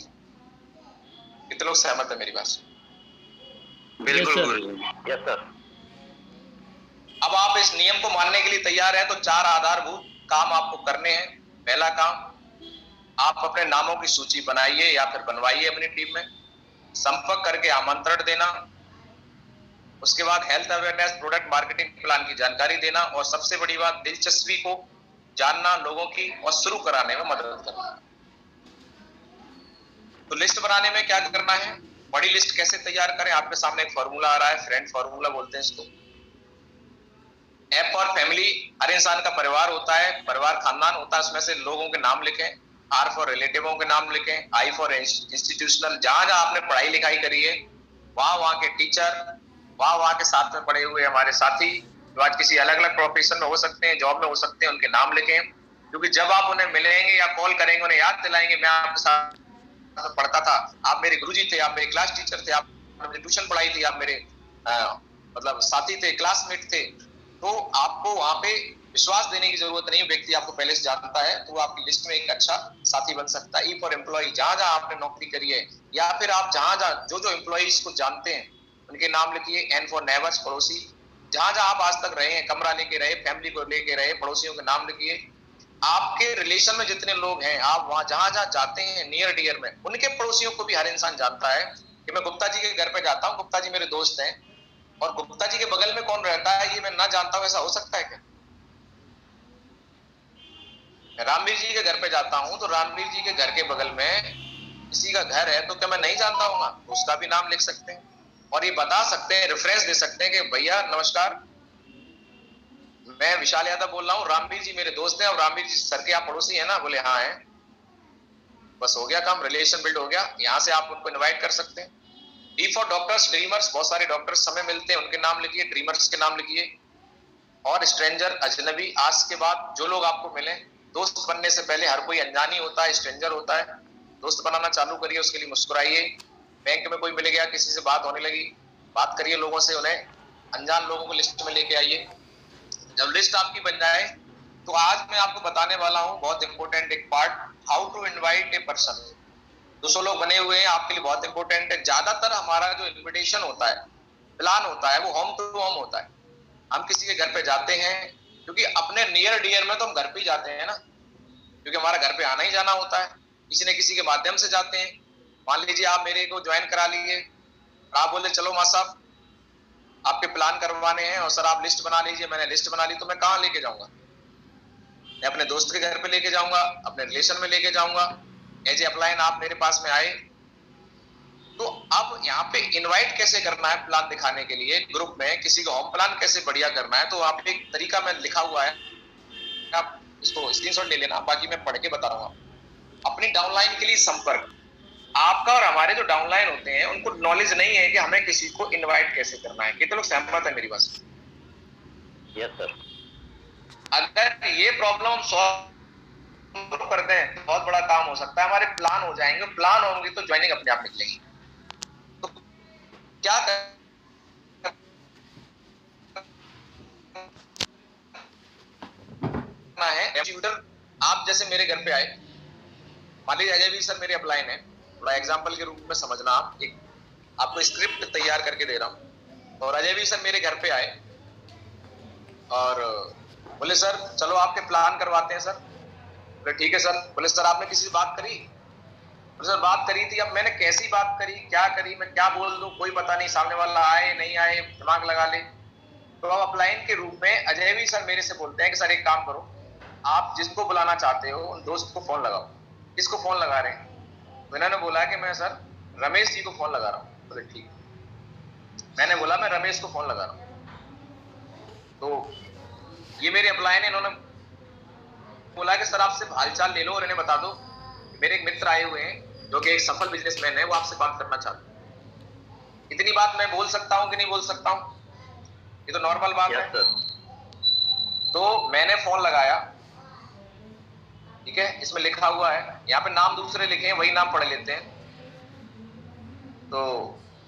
कितने लोग सहमत है मेरी बात से? बिल्कुल गुरुजी। Yes sir. अब आप इस नियम को मानने के लिए तैयार हैं तो 4 आधारभूत काम आपको करने हैं। पहला काम, आप अपने नामों की सूची बनाइए या फिर बनवाइए अपनी टीम में, संपर्क करके आमंत्रण देना। उसके बाद health awareness, product marketing plan की जानकारी देना, और सबसे बड़ी बात, दिलचस्पी को जानना लोगों की और शुरू कराने में मदद करना। तो लिस्ट बनाने में क्या करना है, बड़ी लिस्ट कैसे तैयार करें? आपके सामने एक फॉर्मूला आ रहा है, फ्रेंड फॉर्मूला बोलते हैं इसको। एफ फॉर फैमिली, हर इंसान का परिवार होता है, परिवार खानदान होता है, उसमें से लोगों के नाम लिखें। आर फॉर रिलेटिवों के नाम लिखें। आई फॉर इंस्टीट्यूशनल, जहां जहां आपने पढ़ाई लिखाई करी है, वहां के टीचर, वहां के साथ में पढ़े हुए हमारे साथी जो आज किसी अलग अलग प्रोफेशन में हो सकते हैं, जॉब में हो सकते हैं, उनके नाम लिखें। क्योंकि जब आप उन्हें मिलेंगे या कॉल करेंगे, उन्हें याद दिलाएंगे, मैं आपके साथ पढ़ता था, आप मेरे गुरुजी थे, आप मेरे क्लास टीचर थे, आप मेरी ट्यूशन पढ़ाई थी, आप मेरे मतलब साथी थे, क्लासमेट थे। तो आपको वहां पे विश्वास देने की जरूरत नहीं, व्यक्ति आपको पहले से जानता है, तो वो आपकी लिस्ट में एक अच्छा साथी बन सकता है। ई फॉर एम्प्लॉय, जहां जहां आपने नौकरी करी है, या फिर आप जहां जहां जो एम्प्लॉइज को जानते हैं उनके नाम लिखिए। एन फॉर नेबर्स, पड़ोसी, जहां जहां आप आज तक रहे हैं, कमरा लेके रहे, फैमिली को लेके रहे, पड़ोसियों के नाम लिखिए। आपके रिलेशन में जितने लोग हैं, आप वहां जहां जहां जाते हैं नियर डियर में, उनके पड़ोसियों को भी हर इंसान जानता है कि मैं गुप्ता जी के घर पे जाता हूँ, गुप्ता जी मेरे दोस्त हैं, और गुप्ता जी के बगल में कौन रहता है ये मैं ना जानता हूं। ऐसा हो सकता है क्या? मैं रामवीर जी के घर पे जाता हूं तो रामवीर जी के घर के बगल में किसी का घर है, तो क्या मैं नहीं जानता हूँ? उसका भी नाम लिख सकते हैं और ये बता सकते हैं, रेफरेंस दे सकते हैं कि भैया नमस्कार, मैं विशाल यादव बोल रहा हूँ, रामवीर जी मेरे दोस्त हैं, और रामवीर जी सर के आप पड़ोसी हैं ना? बोले हाँ है। बस हो गया काम, रिलेशन बिल्ड हो गया। यहाँ से आप उनको इन्वाइट कर सकते हैं। डी फॉर डॉक्टर्स, ड्रीमर्स, बहुत सारे डॉक्टर्स समय मिलते हैं, उनके नाम लिखिए, ड्रीमर्स के नाम लिखिए। और स्ट्रेंजर, अजनबी, आज के बाद जो लोग आपको मिले, दोस्त बनने से पहले हर कोई अनजान ही होता है, स्ट्रेंजर होता है। दोस्त बनाना चालू करिए, उसके लिए मुस्कुराइए। बैंक में कोई मिल गया, किसी से बात होने लगी, बात करिए लोगों से, उन्हें अनजान लोगों को लिस्ट में लेके आइए। जब लिस्ट आपकी बन जाए तो आज मैं आपको बताने वाला हूँ बहुत इंपॉर्टेंट एक part, how to invite a person. 200 लोग बने हुए हैं, आपके लिए बहुत इंपॉर्टेंट है। ज्यादातर हमारा जो इन्विटेशन होता है, प्लान होता है, वो होम टू होम होता है। हम किसी के घर पे जाते हैं, क्योंकि अपने नियर डियर में तो हम घर पे ही जाते हैं ना, क्योंकि हमारा घर पे आना ही जाना होता है, किसी न किसी के माध्यम से जाते हैं। मान लीजिए आप मेरे को ज्वाइन करा लीजिए, आप बोले चलो मां साहब आपके प्लान करवाने हैं और सर आप लिस्ट बना लीजिए, मैंने लिस्ट बना ली, तो मैं कहाँ लेके जाऊंगा? मैं अपने दोस्त के घर पे लेके जाऊंगा, अपने रिलेशन में लेके जाऊंगा। एज ए अपलाइन आप मेरे पास में आए, तो अब यहाँ पे इनवाइट कैसे करना है प्लान दिखाने के लिए ग्रुप में, किसी का होम प्लान कैसे बढ़िया करना है, तो आप एक तरीका में लिखा हुआ है, आप इसको स्क्रीनशॉट ले लेना, बाकी मैं पढ़ के बता रहा हूँ। अपनी डाउनलाइन के लिए संपर्क, आपका और हमारे जो डाउनलाइन होते हैं उनको नॉलेज नहीं है कि हमें किसी को इनवाइट कैसे करना है। कितने लोग सहमत है मेरी बात से? Yes sir. अगर ये प्रॉब्लम हम सॉल्व कर दें तो बहुत बड़ा काम हो सकता है, हमारे प्लान हो जाएंगे, प्लान होंगे तो ज्वाइनिंग अपने आप निकलेगी। तो क्या करना है, आप जैसे मेरे घर पे आए, मान लीजिए अजय भी सर मेरे अपलाइन है, थोड़ा एग्जांपल के रूप में समझना, आप एक आपको स्क्रिप्ट तैयार करके दे रहा हूं, और अजय भी सर मेरे घर पे आए और बोले सर चलो आपके प्लान करवाते हैं सर। बोले ठीक है सर। बोले सर आपने किसी से बात करी? बोले सर बात करी थी, अब मैंने कैसी बात करी, क्या करी, मैं क्या बोल दूं, कोई पता नहीं, सामने वाला आए नहीं आए, दिमाग लगा ले। तो अब अपलाइन के रूप में अजय भी सर मेरे से बोलते हैं कि सर एक काम करो, आप जिसको बुलाना चाहते हो उन दोस्त को फोन लगाओ। किसको फोन लगा रहे हैं? तो इन्होंने बोला कि मैं सर रमेश जी को फोन लगा रहा हूँ। बोले ठीक। मैंने बोला मैं रमेश को फोन लगा रहा हूँ। तो ये मेरे अपलाइन है, इन्होंने बोला कि सर आपसे हालचाल ले लो और इन्हें बता दो मेरे एक मित्र आए हुए हैं जो कि एक सफल बिजनेसमैन है, वो आपसे बात करना चाहते हैं। इतनी बात मैं बोल सकता हूँ कि नहीं बोल सकता हूँ? ये तो नॉर्मल बात है। तो मैंने फोन लगाया, ठीक है, इसमें लिखा हुआ है, यहाँ पे नाम दूसरे लिखे हैं, वही नाम पढ़ लेते हैं। तो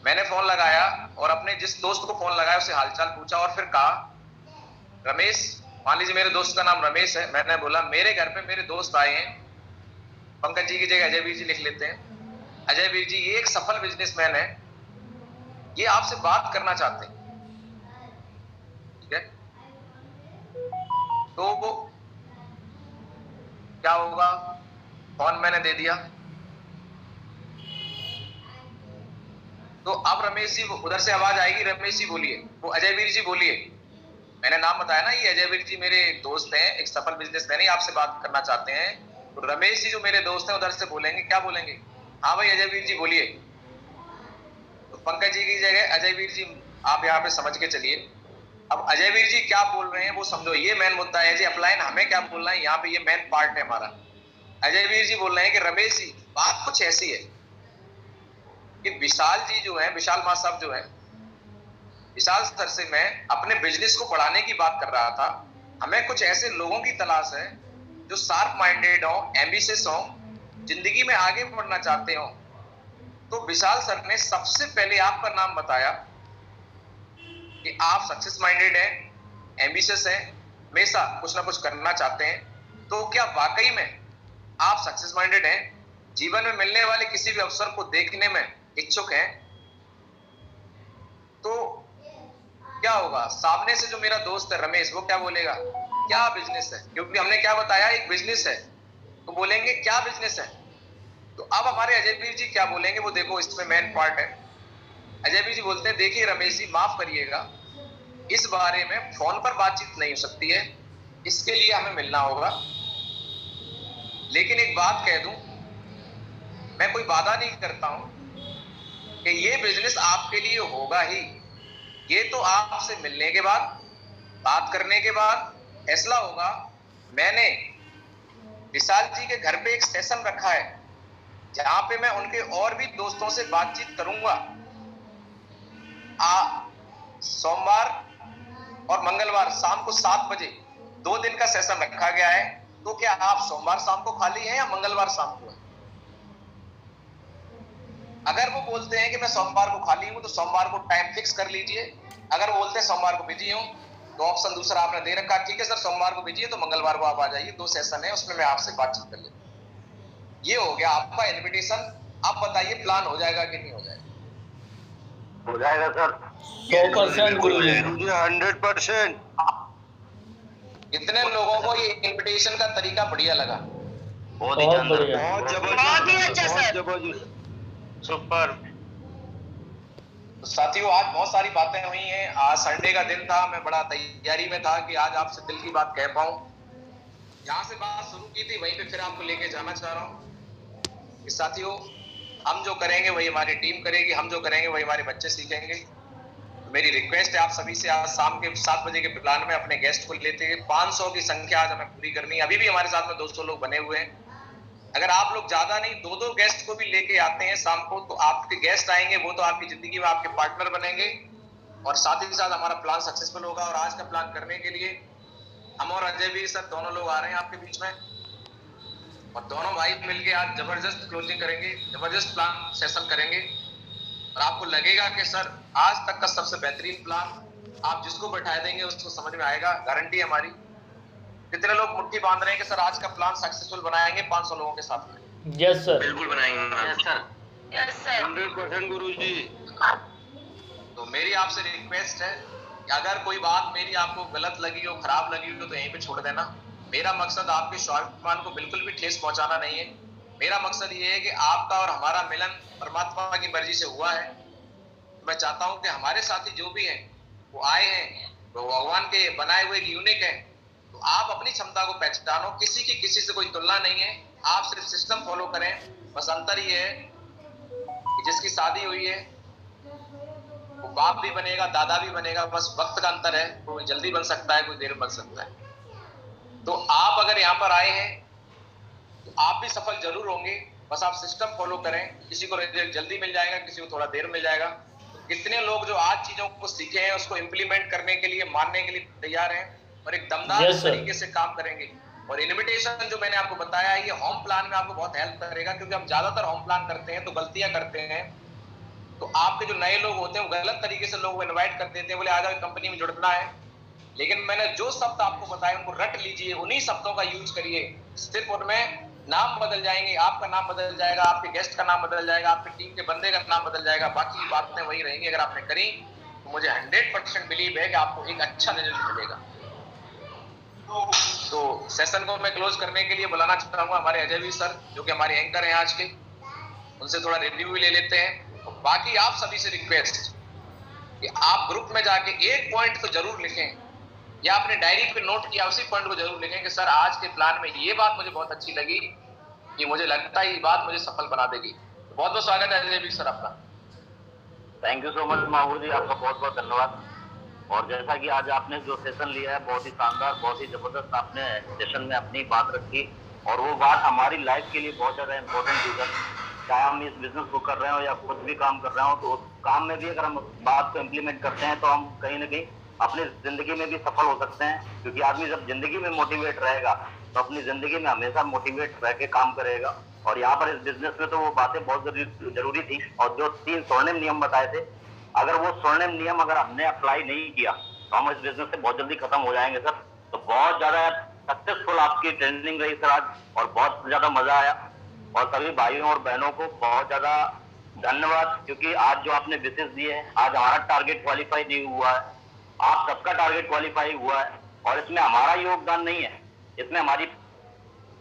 मैंने फोन लगाया और अपने जिस दोस्त को फोन लगाया उसे हालचाल पूछा और फिर कहा रमेश, मान लीजिए मेरे दोस्त का नाम रमेश है, मैंने बोला मेरे घर पे मेरे दोस्त आए हैं, पंकज जी की जगह अजय वीर जी लिख लेते हैं। अजय वीर जी ये एक सफल बिजनेसमैन है, ये आपसे बात करना चाहते हैं, ठीक है। तो वो क्या होगा, फोन मैंने दे दिया। तो अब रमेश जी उधर से आवाज आएगी, रमेश जी बोलिए, वो अजय वीर जी बोलिए, मैंने नाम बताया ना, ये अजय वीर जी मेरे दोस्त हैं, एक सफल बिजनेसमैन है, आपसे बात करना चाहते हैं। तो रमेश जी जो मेरे दोस्त हैं उधर से बोलेंगे, क्या बोलेंगे, हाँ भाई अजय वीर जी बोलिए। तो पंकज जी की जगह अजय वीर जी आप यहाँ पे समझ के चलिए। अब अजय वीर जी क्या बोल रहे हैं वो समझो, ये मेन मुद्दा है जी, अपलाइन हमें क्या बोलना है यहाँ पे, ये मेन पार्ट है हमारा। अजय वीर जी बोल रहे हैं कि रमेश जी बात कुछ ऐसी है कि विशाल जी जो है, विशाल मां साहब जो है, विशाल सर से मैं अपने बिजनेस को बढ़ाने की बात कर रहा था, हमें कुछ ऐसे लोगों की तलाश है जो शार्प माइंडेड हो, एम्बिशियस हो, जिंदगी में आगे बढ़ना चाहते हो। तो विशाल सर ने सबसे पहले आपका नाम बताया कि आप सक्सेस माइंडेड हैं, एम्बिशियस हैं, हमेशा कुछ ना कुछ करना चाहते हैं। तो क्या वाकई में आप सक्सेस माइंडेड हैं, जीवन में मिलने वाले किसी भी अवसर को देखने में इच्छुक हैं? तो क्या होगा, सामने से जो मेरा दोस्त है रमेश, वो क्या बोलेगा, क्या बिजनेस है, क्योंकि हमने क्या बताया, एक बिजनेस है, तो बोलेंगे क्या बिजनेस है। तो अब हमारे अजय वीर जी क्या बोलेंगे, वो देखो इसमें मेन पार्ट है। अजय वीर जी बोलते हैं देखिए रमेश जी माफ करिएगा, इस बारे में फोन पर बातचीत नहीं हो सकती है, इसके लिए हमें मिलना होगा। लेकिन एक बात कह दूं, मैं कोई वादा नहीं करता हूं कि ये बिजनेस आपके लिए होगा ही, ये तो आपसे मिलने के बाद, बात करने के बाद फैसला होगा। मैंने विशाल जी के घर पे एक सेशन रखा है जहां पे मैं उनके और भी दोस्तों से बातचीत करूंगा। सोमवार और मंगलवार शाम को 7 बजे 2 दिन का सेशन रखा गया है। तो क्या आप सोमवार शाम को खाली हैं या मंगलवार शाम को है? अगर वो बोलते हैं कि मैं सोमवार को खाली हूं तो सोमवार को टाइम फिक्स कर लीजिए। अगर वो बोलते हैं सोमवार को बिजी हूं तो ऑप्शन दूसरा आपने दे रखा, ठीक है सर सोमवार को बिजी है तो मंगलवार को आप आ जाइए, 2 सेशन है उसमें मैं आपसे बातचीत कर लेता। ये हो गया आपका इनविटेशन। आप बताइए प्लान हो जाएगा कि नहीं हो जाएगा? हो जाएगा सर, 100% गुरुजी। 100%। कितने लोगों को ये इनविटेशन का तरीका बढ़िया लगा? बहुत ही बहुत शानदार, बढ़िया। बहुत ही अच्छा सर। सुपर। तो साथियों आज बहुत सारी बातें हुई हैं। आज संडे का दिन था, मैं बड़ा तैयारी में था कि आज आपसे दिल की बात कह पाऊं। जहां से बात शुरू की थी वहीं पे फिर आपको लेके जाना चाह रहा हूं कि साथियों हम जो करेंगे वही हमारी टीम करेगी, हम जो करेंगे वही हमारे बच्चे सीखेंगे। तो मेरी रिक्वेस्ट है आप सभी से, आज शाम के 7 बजे के प्लान में अपने गेस्ट को लेते हैं। 500 की संख्या आज हमें पूरी करनी है। अभी भी हमारे साथ में 200 लोग बने हुए हैं। अगर आप लोग ज्यादा नहीं 2-2 गेस्ट को भी लेके आते हैं शाम को, तो आपके गेस्ट आएंगे वो तो आपकी जिंदगी में आपके पार्टनर बनेंगे और साथ ही साथ हमारा प्लान सक्सेसफुल होगा। और आज का प्लान करने के लिए हम और अजय भी सर दोनों लोग आ रहे हैं आपके बीच में, और दोनों भाई मिलके आज जबरदस्त क्लोजिंग करेंगे, जबरदस्त प्लान सेशन करेंगे। और आपको लगेगा कि सर आज तक का सबसे बेहतरीन प्लान, आप जिसको बैठा देंगे उसको समझ में आएगा, गारंटी हमारी। कितने लोग मुट्ठी बांध रहे हैं कि सर आज का प्लान सक्सेसफुल बनाएंगे 500 लोगों के साथ में? यस सर, बिल्कुल बनाएंगे सर, यस सर, 100% गुरुजी। तो मेरी आपसे रिक्वेस्ट है कि अगर कोई बात मेरी आपको गलत लगी हो, खराब लगी हो, तो यहीं पे छोड़ देना। मेरा मकसद आपके स्वाभिमान को बिल्कुल भी ठेस पहुंचाना नहीं है। मेरा मकसद ये है कि आपका और हमारा मिलन परमात्मा की मर्जी से हुआ है। मैं चाहता हूं कि हमारे साथी जो भी हैं वो आए हैं, वो भगवान के बनाए हुए यूनिक है। तो आप अपनी क्षमता को पहचानो, किसी की किसी से कोई तुलना नहीं है। आप सिर्फ सिस्टम फॉलो करें। बस अंतर ये है कि जिसकी शादी हुई है वो बाप भी बनेगा, दादा भी बनेगा, बस वक्त का अंतर है। कोई जल्दी बन सकता है, कोई देर में बन सकता है। तो आप अगर यहाँ पर आए हैं तो आप भी सफल जरूर होंगे। बस आप सिस्टम फॉलो करें। किसी को रिजल्ट जल्दी मिल जाएगा, किसी को थोड़ा देर मिल जाएगा। तो कितने लोग जो आज चीजों को सीखे हैं उसको इम्प्लीमेंट करने के लिए, मानने के लिए तैयार हैं और एक दमदार तरीके से काम करेंगे। और इन्विटेशन जो मैंने आपको बताया है ये होम प्लान में आपको बहुत हेल्प करेगा, क्योंकि हम ज्यादातर होम प्लान करते हैं तो गलतियां करते हैं। तो आपके जो नए लोग होते हैं वो गलत तरीके से लोगों को इन्वाइट कर देते हैं, बोले आ जाओ कंपनी में जुड़ना है। लेकिन मैंने जो शब्द आपको बताया उनको रट लीजिए, उन्हीं शब्दों का यूज करिए। सिर्फ उनमें नाम बदल जाएंगे, आपका नाम बदल जाएगा, आपके गेस्ट का नाम बदल जाएगा, आपकी टीम के बंदे का नाम बदल जाएगा, बाकी बातें वही रहेंगी। अगर आपने करी तो मुझे 100% बिलीव है कि आपको एक अच्छा रिजल्ट मिलेगा। तो सेशन को मैं क्लोज करने के लिए बुलाना चाहूंगा हमारे अजय भी सर, जो कि हमारे एंकर हैं आज के। उनसे थोड़ा रिव्यू भी ले लेते हैं। तो बाकी आप सभी से रिक्वेस्ट कि आप ग्रुप में जाके एक पॉइंट तो जरूर लिखें, या अपने डायरी पे नोट किया उसी पॉइंट को जरूर लिखें कि सर आज के प्लान में ये बात मुझे बहुत अच्छी लगी, कि मुझे लगता है ये बात मुझे सफल बना देगी। तो बहुत बहुत स्वागत है अजय भी सर आपका। Thank you so much Mahur जी, आपका बहुत बहुत धन्यवाद। और जैसा कि आज आपने जो सेशन लिया है बहुत ही शानदार, बहुत ही जबरदस्त आपने सेशन में अपनी बात रखी, और वो बात हमारी लाइफ के लिए बहुत ज्यादा इम्पोर्टेंट है। चाहे हम इस बिजनेस को कर रहे हो या कुछ भी काम कर रहे हो, तो उस काम में भी अगर हम बात को इम्प्लीमेंट करते हैं तो हम कहीं ना कहीं अपनी जिंदगी में भी सफल हो सकते हैं। क्योंकि आदमी जब जिंदगी में मोटिवेट रहेगा तो अपनी जिंदगी में हमेशा मोटिवेट रह के काम करेगा। और यहाँ पर इस बिजनेस में तो वो बातें बहुत जरूरी थी। और जो 3 स्वर्णिम नियम बताए थे, अगर वो स्वर्णिम नियम अगर हमने अप्लाई नहीं किया तो हम इस बिजनेस से बहुत जल्दी खत्म हो जाएंगे सर। तो बहुत ज्यादा सक्सेसफुल आपकी ट्रेनिंग रही सर आज, और बहुत ज्यादा मजा आया। और सभी भाइयों और बहनों को बहुत ज्यादा धन्यवाद, क्योंकि आज जो आपने विशेष दिए हैं, आज हमारा टारगेट क्वालिफाई नहीं हुआ है, आप सबका टारगेट क्वालिफाई हुआ है। और इसमें हमारा योगदान नहीं है, इसमें हमारी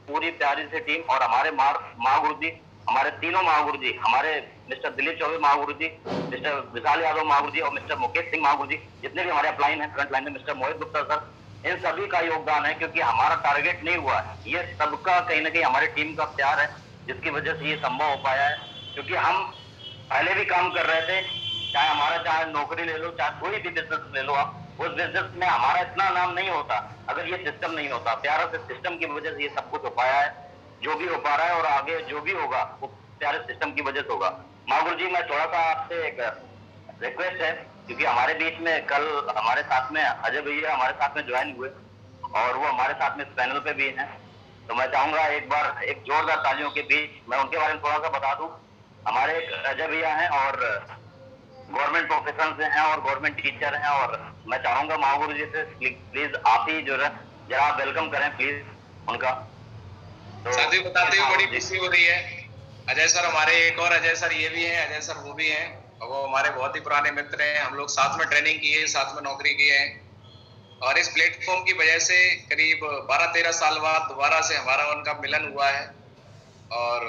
पूरी प्यारी से टीम और हमारे महागुरु जी, हमारे तीनों महागुरु जी, हमारे मिस्टर दिलीप चौबे महागुरु जी, मिस्टर विशाल यादव महागुरु जी और मिस्टर मुकेश सिंह महागुरु जी, जितने भी हमारे अपलाइन है, फ्रंट लाइन में मिस्टर मोहित गुप्ता सर, इन सभी का योगदान है। क्योंकि हमारा टारगेट नहीं हुआ है, ये सबका कहीं ना कहीं हमारी टीम का प्यार है, जिसकी वजह से ये संभव हो पाया है। क्योंकि हम पहले भी काम कर रहे थे, चाहे नौकरी ले लो, चाहे कोई भी बिजनेस ले लो आप, उस बिजनेस में हमारा इतना नाम नहीं होता अगर ये सिस्टम नहीं होता। प्यारा से सिस्टम की वजह से ये सब कुछ हो पाया है, जो भी हो पा रहा है, और आगे जो भी होगा वो प्यारे सिस्टम की वजह से होगा। महागुरु जी, मैं थोड़ा सा आपसे एक रिक्वेस्ट है, क्योंकि हमारे बीच में कल हमारे साथ में अजय भैया हमारे साथ में ज्वाइन हुए और वो हमारे साथ में इस पैनल पे भी हैं। तो मैं चाहूंगा एक बार एक जोरदार तालियों के बीच मैं उनके बारे में थोड़ा सा बता दूं। हमारे अजय भैया हैं और गवर्नमेंट प्रोफेशनल से हैं और गवर्नमेंट टीचर हैं, और मैं चाहूंगा महागुरु जी से प्लीज आप ही जो है जरा वेलकम करें प्लीज उनका। तो साथियों बताते हुए बड़ी खुशी हो रही है, अजय सर हमारे एक और अजय सर ये भी हैं, अजय सर वो भी हैं, और वो हमारे बहुत ही पुराने मित्र हैं। हम लोग साथ में ट्रेनिंग की है, साथ में नौकरी की है, और इस प्लेटफॉर्म की वजह से करीब 12-13 साल बाद दोबारा से हमारा उनका मिलन हुआ है। और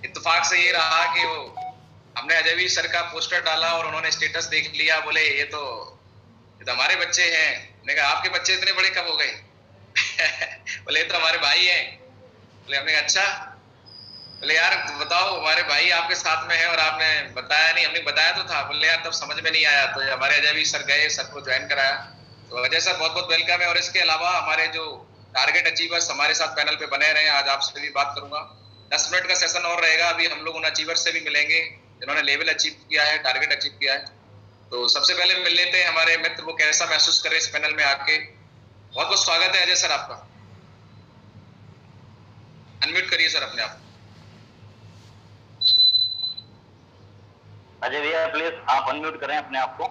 इत्तेफाक से ये रहा कि वो हमने अजय वीर सर का पोस्टर डाला और उन्होंने स्टेटस देख लिया, बोले ये तो हमारे बच्चे हैं। मैंने कहा आपके बच्चे इतने बड़े कब हो गए? बोले ये तो हमारे भाई हैं। बोले हमने कहा अच्छा। बोले यार बताओ हमारे भाई आपके साथ में है और आपने बताया नहीं। हमने बताया तो था। बोले यार तब समझ में नहीं आया। तो हमारे अजय वीर सर गए, सर को ज्वाइन कराया। तो अजय सर बहुत बहुत वेलकम है। और इसके अलावा हमारे जो टारगेट अचीवर्स हमारे साथ पैनल पे बने रहे, आज आपसे भी बात करूंगा। 10 मिनट का सेशन और रहेगा। अभी हम लोग उन अचीवर से भी मिलेंगे जिन्होंने लेवल अचीव किया है, टारगेट अचीव किया है। तो सबसे पहले मिल लेते हैं हमारे मित्र, वो कैसा महसूस करे इस पैनल में आके। बहुत बहुत स्वागत है अजय सर आपका। अनम्यूट करिए सर अपने आप। अजय भैया प्लीज आप अनम्यूट करें अपने आप को।